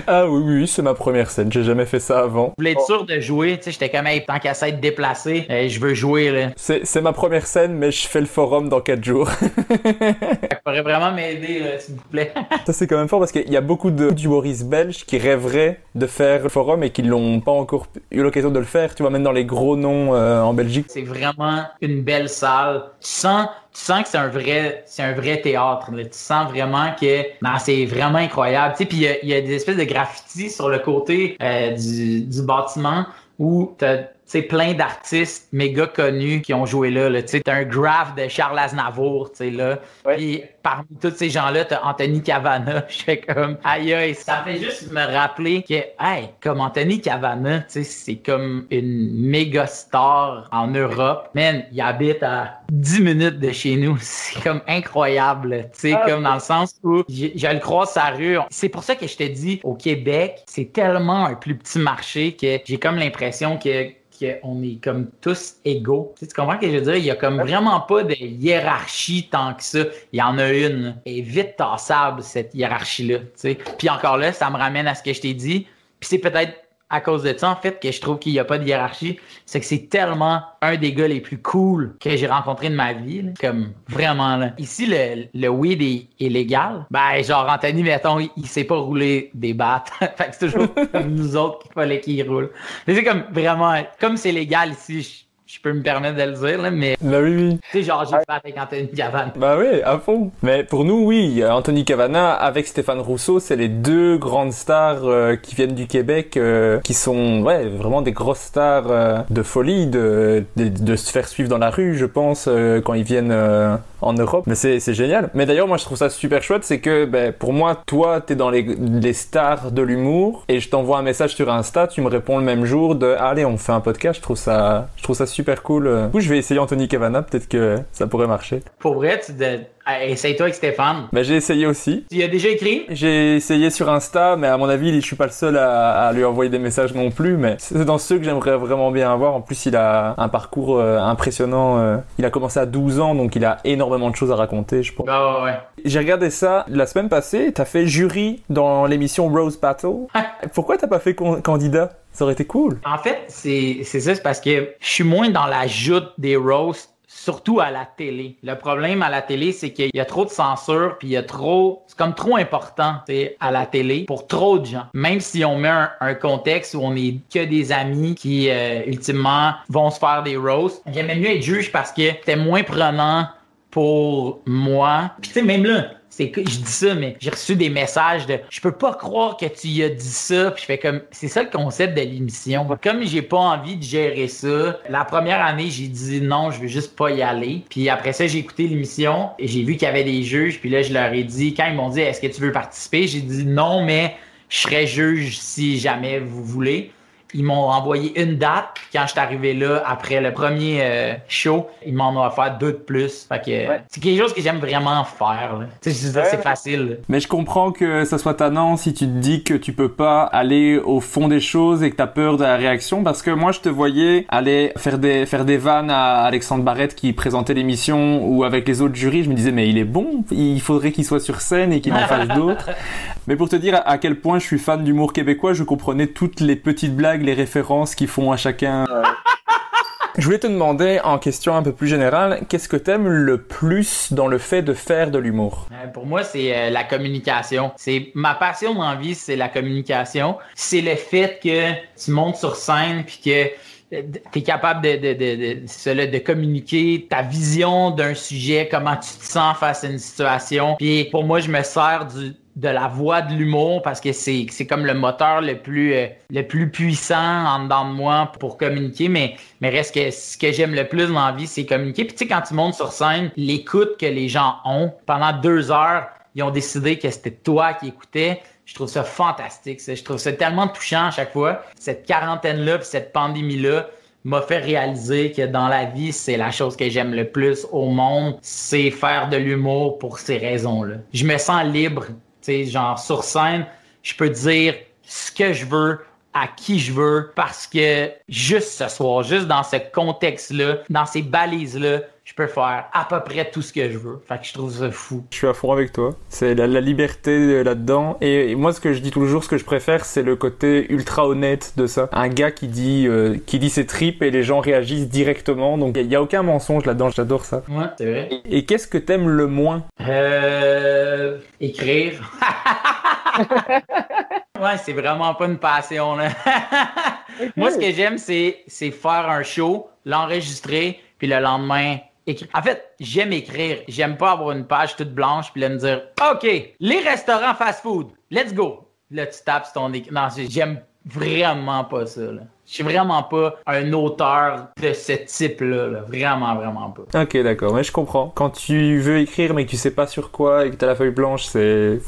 Ah oui, c'est ma première scène. J'ai jamais fait ça avant. Je voulais être sûr de jouer. J'étais comme, hey, tant qu'à s'être déplacé, je veux jouer. Là. C'est ma première scène, mais je fais le forum dans 4 jours. Ça pourrait vraiment m'aider, s'il vous plaît. Ça, c'est quand même fort parce qu'il y a beaucoup d'humoristes belges qui rêveraient de faire le forum et qui l'ont pas encore eu l'occasion de le faire. Tu vois, même dans les gros noms en Belgique. C'est vraiment une belle salle. Tu sens que c'est un vrai théâtre. Là. Tu sens vraiment que c'est vraiment incroyable. Puis il y a des espèces de graffitis sur le côté du bâtiment où t'as plein d'artistes méga connus qui ont joué là. T'as un graph de Charles Aznavour là. Ouais. Puis parmi tous ces gens-là, t'as Anthony Cavana. Je fais comme aïe, ça fait juste me rappeler que comme Anthony Cavana, c'est comme une méga star en Europe. Man, il habite à 10 minutes de chez nous. C'est comme incroyable. Comme dans le sens où je le croise sur la rue. C'est pour ça que je te dis, au Québec, c'est tellement un plus petit marché que j'ai comme l'impression qu'on est comme tous égaux. Tu comprends ce que je veux dire? Il y a comme vraiment pas de hiérarchie tant que ça. Il y en a une. Elle est vite tassable, cette hiérarchie-là. Puis encore là, ça me ramène à ce que je t'ai dit. Puis c'est peut-être à cause de ça, en fait, que je trouve qu'il n'y a pas de hiérarchie. C'est que c'est tellement un des gars les plus cool que j'ai rencontré de ma vie. Là. Comme vraiment, là. Ici, le weed est légal. Genre, Anthony, mettons, il sait pas rouler des battes. Fait que c'est toujours comme nous autres qu'il fallait qu'il roule. Mais c'est comme vraiment, comme c'est légal ici, je peux me permettre de le dire, là, mais... Bah oui. Tu sais, genre, j'ai fait avec Anthony Cavana. Bah oui, à fond. Mais pour nous, oui, Anthony Cavana avec Stéphane Rousseau, c'est les deux grandes stars qui viennent du Québec, qui sont, vraiment des grosses stars de folie, de se faire suivre dans la rue, je pense, quand ils viennent en Europe. Mais c'est génial. Mais d'ailleurs, moi, je trouve ça super chouette, c'est que, pour moi, toi, t'es dans les stars de l'humour, et je t'envoie un message sur Insta, tu me réponds le même jour de, allez, on fait un podcast, je trouve ça super cool. Du coup, je vais essayer Anthony Cavana, peut-être que ça pourrait marcher. Pour vrai, essaye-toi avec Stéphane. J'ai essayé aussi. Tu y as déjà écrit? J'ai essayé sur Insta, mais à mon avis, je suis pas le seul à lui envoyer des messages non plus, mais c'est dans ceux que j'aimerais vraiment bien avoir. En plus, il a un parcours impressionnant. Il a commencé à 12 ans, donc il a énormément de choses à raconter, je pense. Ouais. J'ai regardé ça la semaine passée, t'as fait jury dans l'émission Rose Battle. Pourquoi t'as pas fait candidat? Ça aurait été cool. En fait, c'est ça, c'est parce que je suis moins dans la joute des roasts, surtout à la télé. Le problème à la télé, c'est qu'il y a trop de censure, puis c'est comme trop important à la télé pour trop de gens. Même si on met un contexte où on est que des amis qui, ultimement, vont se faire des roasts, j'aimais mieux être juge parce que c'était moins prenant pour moi. Puis tu sais, même là, je dis ça, mais j'ai reçu des messages de je peux pas croire que tu y as dit ça. Puis je fais comme c'est ça le concept de l'émission. Comme j'ai pas envie de gérer ça, la première année, j'ai dit non, je veux juste pas y aller. Puis après ça, j'ai écouté l'émission et j'ai vu qu'il y avait des juges. Puis là, je leur ai dit, quand ils m'ont dit est-ce que tu veux participer, j'ai dit non, mais je serais juge si jamais vous voulez. ils m'ont envoyé une date. Puis quand je suis arrivé là, après le premier show, ils m'en ont offert 2 de plus. Fait que c'est quelque chose que j'aime vraiment faire. Tu sais, c'est facile. Mais je comprends que ça soit tannant si tu te dis que tu peux pas aller au fond des choses et que t'as peur de la réaction, parce que moi je te voyais aller faire des vannes à Alexandre Barrette qui présentait l'émission ou avec les autres jurys. Je me disais mais il est bon, il faudrait qu'il soit sur scène et qu'il en fasse d'autres. Mais pour te dire à quel point je suis fan d'humour québécois, je comprenais toutes les petites blagues, les références qu'ils font à chacun. Je voulais te demander, en question un peu plus générale, qu'est-ce que t'aimes le plus dans le fait de faire de l'humour? Pour moi, c'est la communication. C'est ma passion dans la vie, c'est la communication. C'est le fait que tu montes sur scène puis que t'es capable de communiquer ta vision d'un sujet, comment tu te sens face à une situation. Puis pour moi, je me sers de la voix de l'humour parce que c'est comme le moteur le plus puissant en dedans de moi pour communiquer, mais reste que ce que j'aime le plus dans la vie, c'est communiquer. Puis tu sais, quand tu montes sur scène, l'écoute que les gens ont pendant 2 heures, ils ont décidé que c'était toi qui écoutais. Je trouve ça fantastique. Je trouve ça tellement touchant à chaque fois. Cette quarantaine-là puis cette pandémie-là m'a fait réaliser que dans la vie, c'est la chose que j'aime le plus au monde, c'est faire de l'humour pour ces raisons-là. Je me sens libre. Tu sais, genre sur scène, je peux dire ce que je veux, à qui je veux, parce que juste ce soir, juste dans ce contexte-là, dans ces balises-là, je peux faire à peu près tout ce que je veux. Fait que je trouve ça fou. Je suis à fond avec toi. C'est la liberté là-dedans. Et moi, ce que je dis toujours, ce que je préfère, c'est le côté ultra honnête de ça. Un gars qui dit ses tripes et les gens réagissent directement. Donc, il n'y a aucun mensonge là-dedans. J'adore ça. Ouais, c'est vrai. Et qu'est-ce que t'aimes le moins? Écrire. Ouais, c'est vraiment pas une passion, là. Moi, ce que j'aime, c'est faire un show, l'enregistrer, puis le lendemain, écrire. En fait, j'aime écrire. J'aime pas avoir une page toute blanche, puis là, me dire, OK, les restaurants fast-food, let's go. Là, tu tapes sur ton écran. Non, j'aime vraiment pas ça, là. Je suis vraiment pas un auteur de ce type-là, là. Vraiment, vraiment pas. Ok, d'accord, mais je comprends. Quand tu veux écrire mais que tu sais pas sur quoi et que t'as la feuille blanche,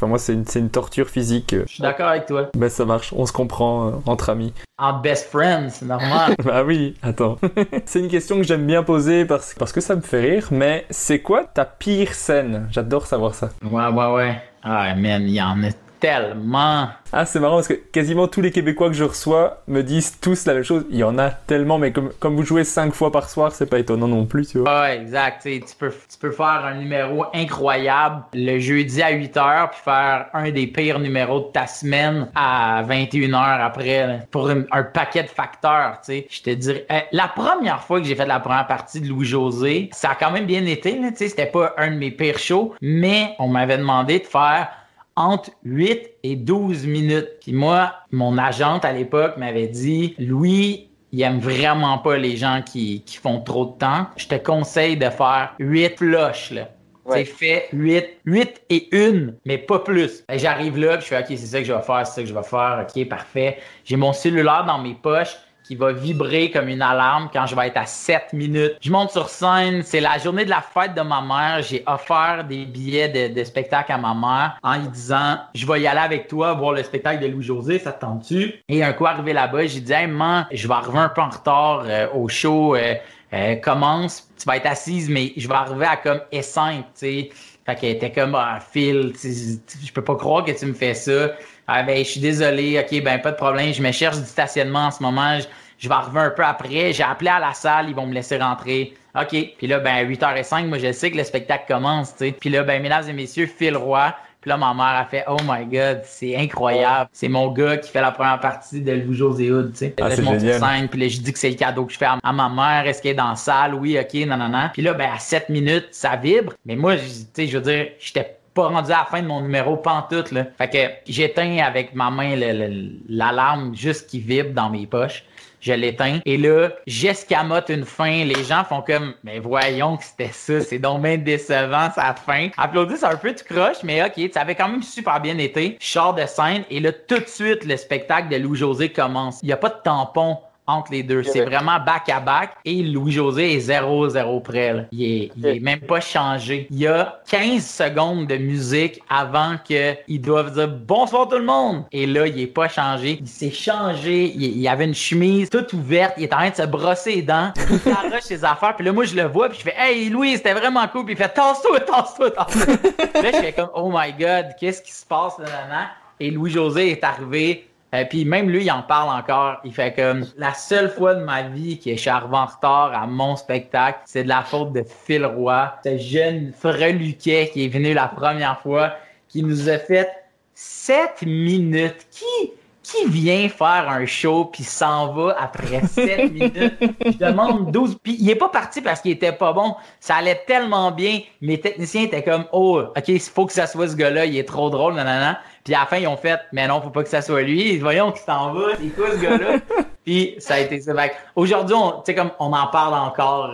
moi, c'est une torture physique. Je suis d'accord avec toi. Ben, ça marche, on se comprend entre amis. En best friends, c'est normal. Bah oui, attends. C'est une question que j'aime bien poser parce que ça me fait rire, mais c'est quoi ta pire scène? J'adore savoir ça. Ouais. Ah, man, il y en a tellement. Ah, c'est marrant parce que quasiment tous les Québécois que je reçois me disent tous la même chose. Il y en a tellement, mais comme vous jouez 5 fois par soir, c'est pas étonnant non plus, tu vois. Ouais, exact. Tu peux faire un numéro incroyable le jeudi à 8h puis faire un des pires numéros de ta semaine à 21h après là, pour un paquet de facteurs, tu sais. Je te dirais, la première fois que j'ai fait la première partie de Louis-José, ça a quand même bien été, là, tu sais. C'était pas un de mes pires shows, mais on m'avait demandé de faire entre 8 et 12 minutes. Puis moi, mon agente à l'époque m'avait dit, Louis, il aime vraiment pas les gens qui font trop de temps. Je te conseille de faire 8 flushs, là. Ouais. C'est fait 8 et 1, mais pas plus. Et j'arrive là, puis je fais, OK, c'est ça que je vais faire, c'est ça que je vais faire. OK, parfait. J'ai mon cellulaire dans mes poches qui va vibrer comme une alarme quand je vais être à 7 minutes. Je monte sur scène, c'est la journée de la fête de ma mère. J'ai offert des billets de spectacle à ma mère en lui disant, je vais y aller avec toi voir le spectacle de Louis-José, ça te tente-tu? Et un coup arrivé là-bas, j'ai dit, hey, maman, je vais arriver un peu en retard au show, commence, tu vas être assise, mais je vais arriver à comme S5, tu sais. Fait qu'elle était comme, Phil, je peux pas croire que tu me fais ça. Ah ben, je suis désolé, OK, ben pas de problème, je me cherche du stationnement en ce moment, je vais arriver un peu après, j'ai appelé à la salle, ils vont me laisser rentrer. OK, puis là, ben 8h05, moi je sais que le spectacle commence, tu sais. Puis là, ben mesdames et messieurs, Phil Roy, puis là, ma mère a fait, oh my God, c'est incroyable. C'est mon gars qui fait la première partie de Louis-José Hood, tu sais. Ah, là, je monte sur scène, puis là, je dis que c'est le cadeau que je fais à ma mère. Est-ce qu'elle est dans la salle? Oui, OK, non. Puis là, ben à 7 minutes, ça vibre. Mais moi, tu sais, je veux dire, j'étais pas rendu à la fin de mon numéro pantoute, là. Fait que j'éteins avec ma main l'alarme juste qui vibre dans mes poches. Je l'éteins. Et là, j'escamote une fin. Les gens font comme, mais voyons que c'était ça. C'est donc bien décevant, sa fin. Applaudissent un peu, tu croches, mais OK, ça avait quand même super bien été. Je sors de scène et là, tout de suite, le spectacle de Louis-José commence. Il n'y a pas de tampon entre les deux. C'est vraiment back-à-back. Et Louis-José est 0-0 près. Là. Il est même pas changé. Il y a 15 secondes de musique avant qu'ils doivent dire « Bonsoir tout le monde ». Et là, il est pas changé. Il s'est changé. Il avait une chemise toute ouverte. Il est en train de se brosser les dents. Il s'arrache ses affaires. Puis là, moi, je le vois. Puis je fais « Hey, Louis, c'était vraiment cool. » Puis il fait « Tasse-toi. » Là, je fais comme « Oh my God, qu'est-ce qui se passe là-dedans? » Et Louis-José est arrivé. Puis même lui, il en parle encore. Il fait comme la seule fois de ma vie que je suis arrivé en retard à mon spectacle, c'est de la faute de Phil Roy, ce jeune freluquet qui est venu la première fois, qui nous a fait 7 minutes. Qui vient faire un show puis s'en va après 7 minutes? Je demande 12. Puis il est pas parti parce qu'il était pas bon. Ça allait tellement bien. Mes techniciens étaient comme, oh, OK, il faut que ça soit ce gars-là. Il est trop drôle, nanana. Puis à la fin, ils ont fait, mais non, faut pas que ça soit lui. Voyons qu'il s'en va. C'est quoi ce gars-là? Puis ça a été ça. Aujourd'hui, on en parle encore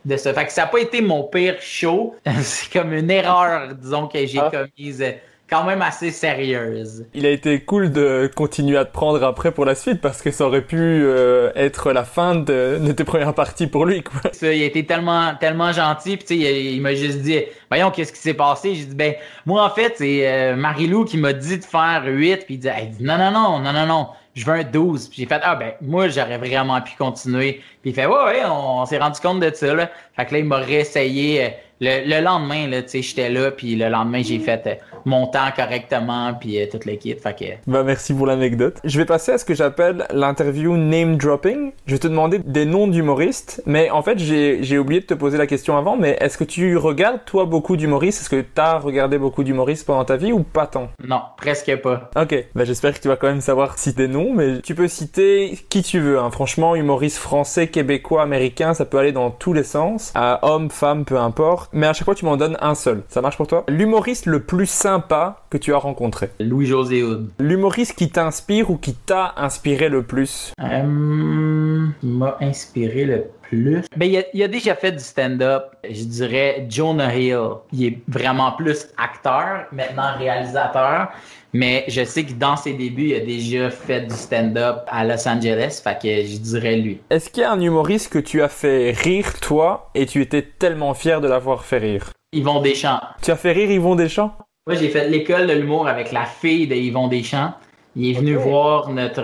de ça. Fait que ça n'a pas été mon pire show. C'est comme une erreur, disons, que j'ai commise. Quand même assez sérieuse. Il a été cool de continuer à te prendre après pour la suite parce que ça aurait pu être la fin de tes premières parties pour lui, quoi. Ça, il a été tellement gentil, puis tu sais, il m'a juste dit « Voyons, qu'est-ce qui s'est passé? » J'ai dit « Ben, moi, en fait, c'est Marie-Lou qui m'a dit de faire 8, puis il dit « Non, je veux un 12. » Puis j'ai fait « Ah, ben, moi, j'aurais vraiment pu continuer. » Puis il fait « Ouais, on s'est rendu compte de ça, là. » Fait que là, il m'a réessayé. Le lendemain, là, tu sais, j'étais là, puis le lendemain, j'ai fait mon temps correctement, puis toute l'équipe, fait que... Bah, merci pour l'anecdote. Je vais passer à ce que j'appelle l'interview name dropping. Je vais te demander des noms d'humoristes, mais en fait, j'ai oublié de te poser la question avant, mais est-ce que tu regardes, toi, beaucoup d'humoristes? Est-ce que t'as regardé beaucoup d'humoristes pendant ta vie ou pas tant? Non, presque pas. Ok, bah j'espère que tu vas quand même savoir citer des noms, mais tu peux citer qui tu veux, hein. Franchement, humoriste français, québécois, américain, ça peut aller dans tous les sens. Homme, femme, peu importe. Mais à chaque fois, tu m'en donnes un seul. Ça marche pour toi? L'humoriste le plus sympa que tu as rencontré? Louis-José Hood. L'humoriste qui t'inspire ou qui t'a inspiré le plus? M'a inspiré le plus. Ben, il a déjà fait du stand-up. Je dirais Jonah Hill. Il est vraiment plus acteur, maintenant réalisateur. Mais je sais que dans ses débuts, il a déjà fait du stand-up à Los Angeles, fait que je dirais lui. Est-ce qu'il y a un humoriste que tu as fait rire, toi, et tu étais tellement fier de l'avoir fait rire? Yvon Deschamps. Tu as fait rire Yvon Deschamps? Moi, j'ai fait l'école de l'humour avec la fille de Yvon Deschamps. Il est venu voir notre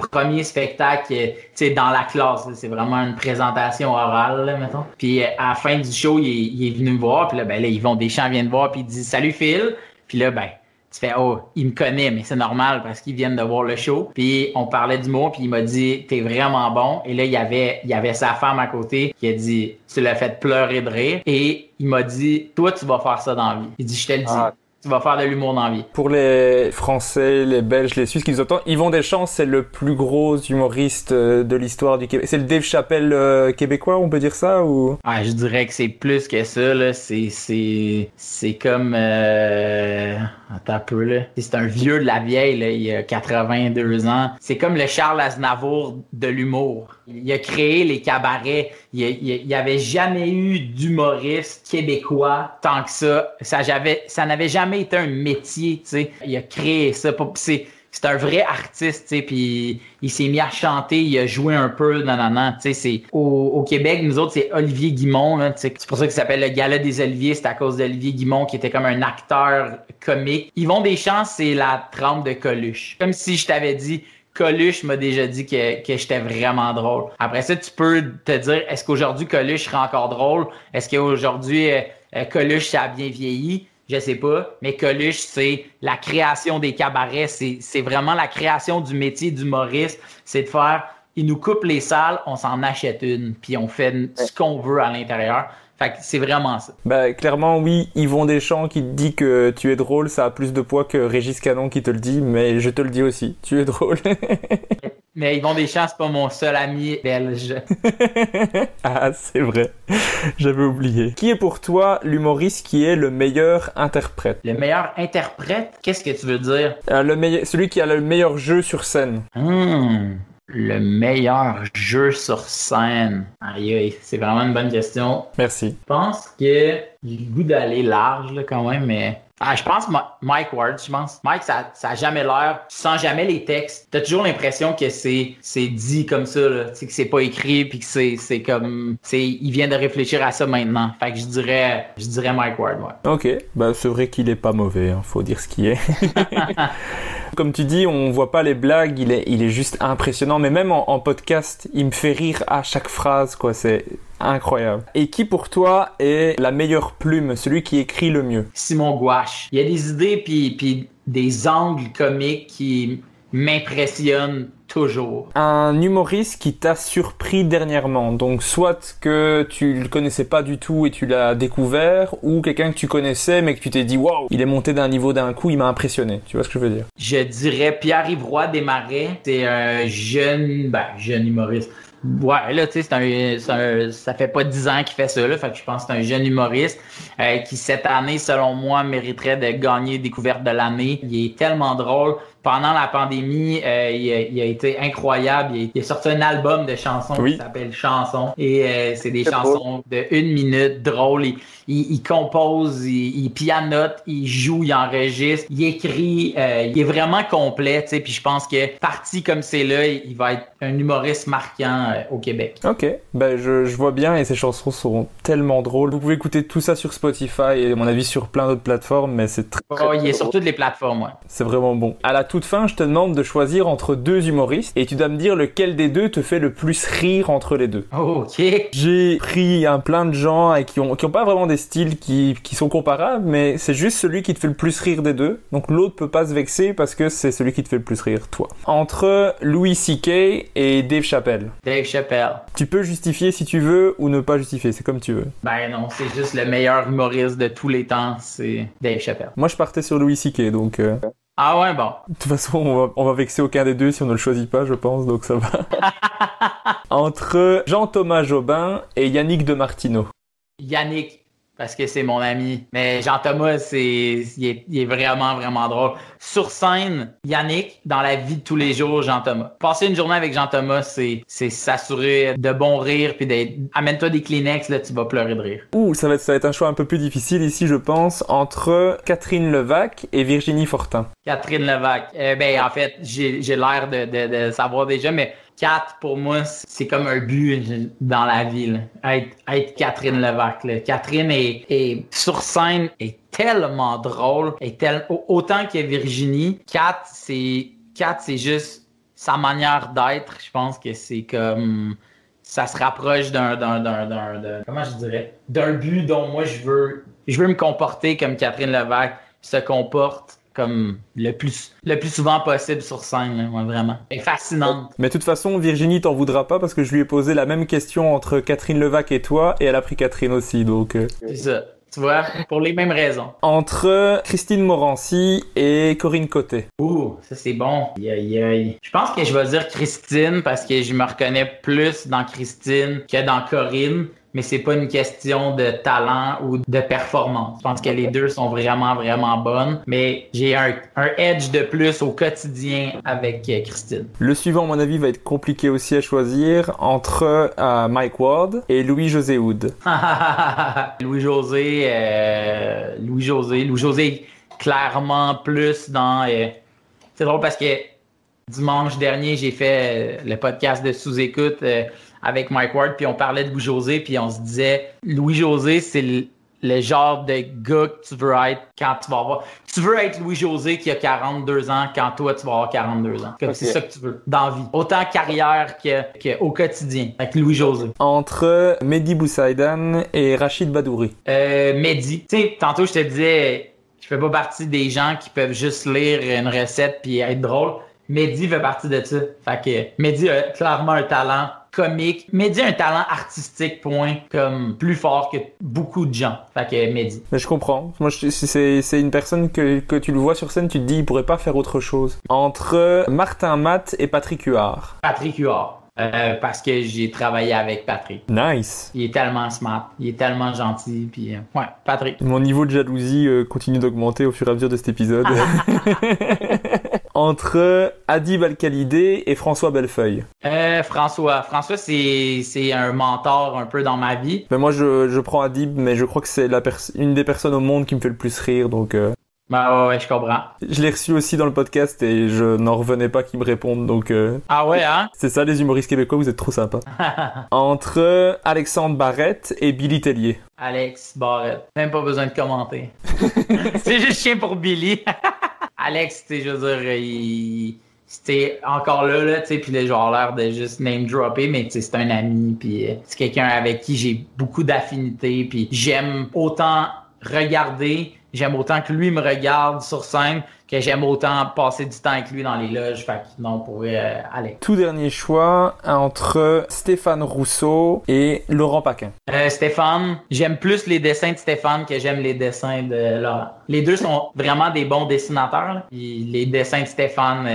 premier spectacle, tu sais, dans la classe. Là. C'est vraiment une présentation orale, là, mettons. Puis à la fin du show, il est venu me voir. Puis là, ben là, Yvon Deschamps vient de voir, puis il dit « Salut Phil ». Puis là, ben, tu fais « Oh, il me connaît, mais c'est normal parce qu'ils viennent de voir le show. » Puis on parlait d'humour, puis il m'a dit « T'es vraiment bon. » Et là, il y avait sa femme à côté qui a dit « Tu l'as fait pleurer de rire. » Et il m'a dit « Toi, tu vas faire ça dans la vie. » Il dit « Je te le dis. Tu vas faire de l'humour dans la vie. » Pour les Français, les Belges, les Suisses qui nous entendent, Yvon Deschamps, c'est le plus gros humoriste de l'histoire du Québec. C'est le Dave Chappelle québécois, on peut dire ça ou? Ah, je dirais que c'est plus que ça, là. C'est comme... Attends un peu, là. C'est un vieux de la vieille, là. Il a 82 ans. C'est comme le Charles Aznavour de l'humour. Il a créé les cabarets. Il y avait jamais eu d'humoriste québécois tant que ça. Ça n'avait jamais été un métier, tu sais. Il a créé ça. C'est un vrai artiste, tu sais, puis il s'est mis à chanter, il a joué un peu, nanana, tu sais, c'est au Québec, nous autres, c'est Olivier Guimond, là, tu sais, c'est pour ça qu'il s'appelle le Gala des Oliviers, c'est à cause d'Olivier Guimond qui était comme un acteur comique. Yvon Deschamps, c'est la trempe de Coluche. Comme si je t'avais dit, Coluche m'a déjà dit que j'étais vraiment drôle. Après ça, tu peux te dire, est-ce qu'aujourd'hui Coluche serait encore drôle? Est-ce qu'aujourd'hui Coluche, ça a bien vieilli? Je sais pas, mais Coluche, c'est la création des cabarets, c'est vraiment la création du métier d'humoriste, c'est de faire, il nous coupe les salles, on s'en achète une, puis on fait ce qu'on veut à l'intérieur. Fait que c'est vraiment ça. Bah, clairement, oui, Yvon Deschamps qui te dit que tu es drôle, ça a plus de poids que Régis Canon qui te le dit, mais je te le dis aussi, tu es drôle. Mais Yvon Deschamps, c'est pas mon seul ami belge. Ah, c'est vrai. J'avais oublié. Qui est pour toi l'humoriste qui est le meilleur interprète? Le meilleur interprète? Qu'est-ce que tu veux dire? Celui qui a le meilleur jeu sur scène. Le meilleur jeu sur scène. Aïe, aïe, c'est vraiment une bonne question. Merci. Je pense que j'ai le goût d'aller large là, quand même, mais Je pense Mike Ward, je pense. Mike, ça a jamais l'air, tu sens jamais les textes. T'as toujours l'impression que c'est dit comme ça, là. Tu sais, que c'est pas écrit, puis que c'est comme, il vient de réfléchir à ça maintenant. Fait que je dirais Mike Ward, ouais. Ok, bah c'est vrai qu'il est pas mauvais, hein, faut dire ce qui est. Comme tu dis, on voit pas les blagues, il est juste impressionnant, mais même en podcast, il me fait rire à chaque phrase, quoi, c'est incroyable. Et qui pour toi est la meilleure plume, celui qui écrit le mieux? Simon Gouache. Il y a des idées puis des angles comiques qui m'impressionnent toujours. Un humoriste qui t'a surpris dernièrement, donc soit que tu le connaissais pas du tout et tu l'as découvert, ou quelqu'un que tu connaissais mais que tu t'es dit waouh, il est monté d'un niveau d'un coup, il m'a impressionné. Tu vois ce que je veux dire? Je dirais Pierre-Yves Roy Desmarais. C'est un jeune humoriste. Ouais, là, tu sais, ça fait pas 10 ans qu'il fait ça, là. Fait que je pense que c'est un jeune humoriste qui, cette année, selon moi, mériterait de gagner Découverte de l'année. Il est tellement drôle. Pendant la pandémie, il a été incroyable. Il a sorti un album de chansons qui s'appelle Chansons. Et c'est des chansons de 1 minute, drôles. Il compose, il pianote, il joue, il enregistre, il écrit. Il est vraiment complet, tu sais. Puis je pense que parti comme c'est là, il va être un humoriste marquant au Québec. Ok, ben je vois bien et ses chansons sont tellement drôles. Vous pouvez écouter tout ça sur Spotify et à mon avis sur plein d'autres plateformes, mais c'est très il est sur toutes les plateformes, ouais. C'est vraiment bon. À la toute fin, je te demande de choisir entre 2 humoristes et tu dois me dire lequel des 2 te fait le plus rire entre les 2. Oh, ok. J'ai pris plein de gens et qui ont pas vraiment des styles qui sont comparables, mais c'est juste celui qui te fait le plus rire des 2. Donc l'autre peut pas se vexer parce que c'est celui qui te fait le plus rire, toi. Entre Louis C.K. et Dave Chappelle. Dave Chappelle. Tu peux justifier si tu veux ou ne pas justifier, c'est comme tu veux. Ben non, c'est juste le meilleur humoriste de tous les temps, c'est Dave Chappelle. Moi je partais sur Louis C.K. donc... Ah ouais, bon. De toute façon, on va vexer aucun des 2 si on ne le choisit pas, je pense, donc ça va. Entre Jean-Thomas Jobin et Yannick de Martino. Yannick, parce que c'est mon ami. Mais Jean-Thomas, il est vraiment, vraiment drôle. Sur scène, Yannick, dans la vie de tous les jours, Jean-Thomas. Passer une journée avec Jean-Thomas, c'est s'assurer de bons rires, puis amène-toi des Kleenex, là, tu vas pleurer de rire. Ça va être un choix un peu plus difficile ici, je pense, entre Catherine Levac et Virginie Fortin. Catherine Levac. En fait, j'ai l'air de savoir déjà, mais Kat, pour moi, c'est comme un but dans la vie, là. Être Catherine Levac, là. Catherine est sur scène, est tellement drôle, autant que Virginie. Kat, c'est juste sa manière d'être. Je pense que c'est comme, ça se rapproche comment je dirais, d'un but dont moi je veux me comporter comme Catherine Levac se comporte comme le plus souvent possible sur scène, là, ouais, vraiment. Elle est fascinante. Mais de toute façon, Virginie t'en voudra pas parce que je lui ai posé la même question entre Catherine Levac et toi et elle a pris Catherine aussi, donc... C'est ça. Tu vois, pour les mêmes raisons. Entre Christine Morancy et Corinne Côté. Ça c'est bon. Je pense que je vais dire Christine parce que je me reconnais plus dans Christine que dans Corinne. Mais c'est pas une question de talent ou de performance. Je pense que les 2 sont vraiment, vraiment bonnes. Mais j'ai un edge de plus au quotidien avec Christine. Le suivant, à mon avis, va être compliqué aussi à choisir entre Mike Ward et Louis-José Hood. Louis-José, clairement plus dans... C'est drôle parce que dimanche dernier, j'ai fait le podcast de sous-écoute avec Mike Ward, puis on parlait de Louis-José, puis on se disait, Louis-José, c'est le genre de gars que tu veux être quand tu vas avoir... Tu veux être Louis-José qui a 42 ans quand toi, tu vas avoir 42 ans. Comme c'est ça que tu veux, dans la vie. Autant carrière qu'au quotidien, avec Louis-José. Entre Mehdi Boussaïdan et Rachid Badouri. Mehdi. Tu sais, tantôt, je te disais, je fais pas partie des gens qui peuvent juste lire une recette puis être drôle. Mehdi fait partie de ça. Fait que Mehdi a clairement un talent comique. Mehdi a un talent artistique, point, comme plus fort que beaucoup de gens. Fait que Mehdi. Mais je comprends. Moi, c'est une personne que tu le vois sur scène, tu te dis, il pourrait pas faire autre chose. Entre Martin Matt et Patrick Huard. Patrick Huard. Parce que j'ai travaillé avec Patrick. Nice. Il est tellement smart, il est tellement gentil, puis ouais, Patrick. Mon niveau de jalousie continue d'augmenter au fur et à mesure de cet épisode. Entre Adib Al-Khalidé et François Bellefeuille. François, c'est un mentor un peu dans ma vie. Ben moi, je prends Adib, mais je crois que c'est une des personnes au monde qui me fait le plus rire, donc... Ben ouais, je comprends. Je l'ai reçu aussi dans le podcast et je n'en revenais pas qu'il me réponde, donc Ah ouais, hein? c'est ça les humoristes québécois, vous êtes trop sympas. Entre Alexandre Barrette et Billy Tellier. Alex Barrette. Même pas besoin de commenter. C'est juste chien pour Billy. Alex, tu sais, je veux dire, c'était encore là, tu sais, puis là, j'ai l'air de juste name dropper, mais tu sais, c'est un ami, puis c'est quelqu'un avec qui j'ai beaucoup d'affinités, puis j'aime autant regarder, j'aime autant que lui me regarde sur scène, que j'aime autant passer du temps avec lui dans les loges. Fait que non, pour Alex. Tout dernier choix entre Stéphane Rousseau et Laurent Paquin. Stéphane, j'aime plus les dessins de Stéphane que j'aime les dessins de Laurent. Les deux sont vraiment des bons dessinateurs, là. Puis les dessins de Stéphane,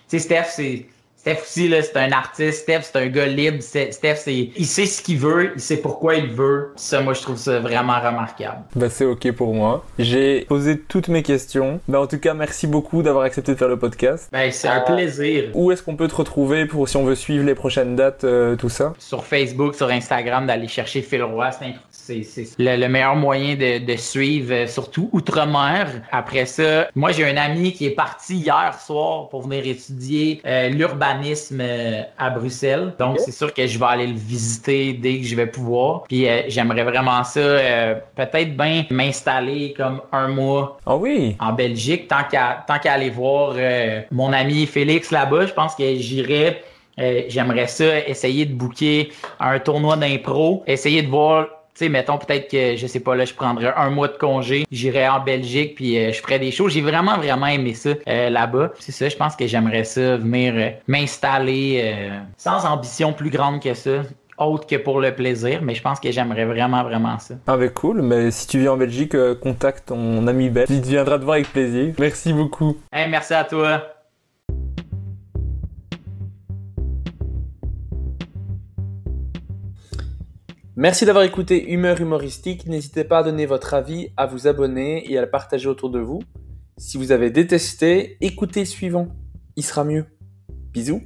tu sais, Steph aussi, là, c'est un artiste. Steph, c'est un gars libre. Steph, il sait ce qu'il veut, il sait pourquoi il veut. Ça, moi, je trouve ça vraiment remarquable. Ben, c'est ok pour moi. J'ai posé toutes mes questions. Ben, en tout cas, merci beaucoup d'avoir accepté de faire le podcast. Ben, c'est un plaisir. Où est-ce qu'on peut te retrouver pour si on veut suivre les prochaines dates, tout ça? Sur Facebook, sur Instagram, d'aller chercher Phil Roy. C'est le meilleur moyen de suivre, surtout outre-mer. Après ça, moi, j'ai un ami qui est parti hier soir pour venir étudier l'urbanisme à Bruxelles. Donc, c'est sûr que je vais aller le visiter dès que je vais pouvoir. Puis, j'aimerais vraiment ça, peut-être bien m'installer comme un mois en Belgique, tant qu'à aller voir mon ami Félix là-bas. Je pense que j'irais. J'aimerais ça essayer de booker un tournoi d'impro, essayer de voir. Tu sais, mettons peut-être que, je sais pas, là, je prendrais un mois de congé, j'irais en Belgique, puis je ferais des shows. J'ai vraiment, vraiment aimé ça là-bas. C'est ça, je pense que j'aimerais ça venir m'installer sans ambition plus grande que ça, autre que pour le plaisir, mais je pense que j'aimerais vraiment, vraiment ça. Ah ben cool, mais si tu viens en Belgique, contacte ton ami Ben. Il viendra te voir avec plaisir. Merci beaucoup. Hey, merci à toi. Merci d'avoir écouté Humeur Humoristique. N'hésitez pas à donner votre avis, à vous abonner et à le partager autour de vous. Si vous avez détesté, écoutez le suivant. Il sera mieux. Bisous.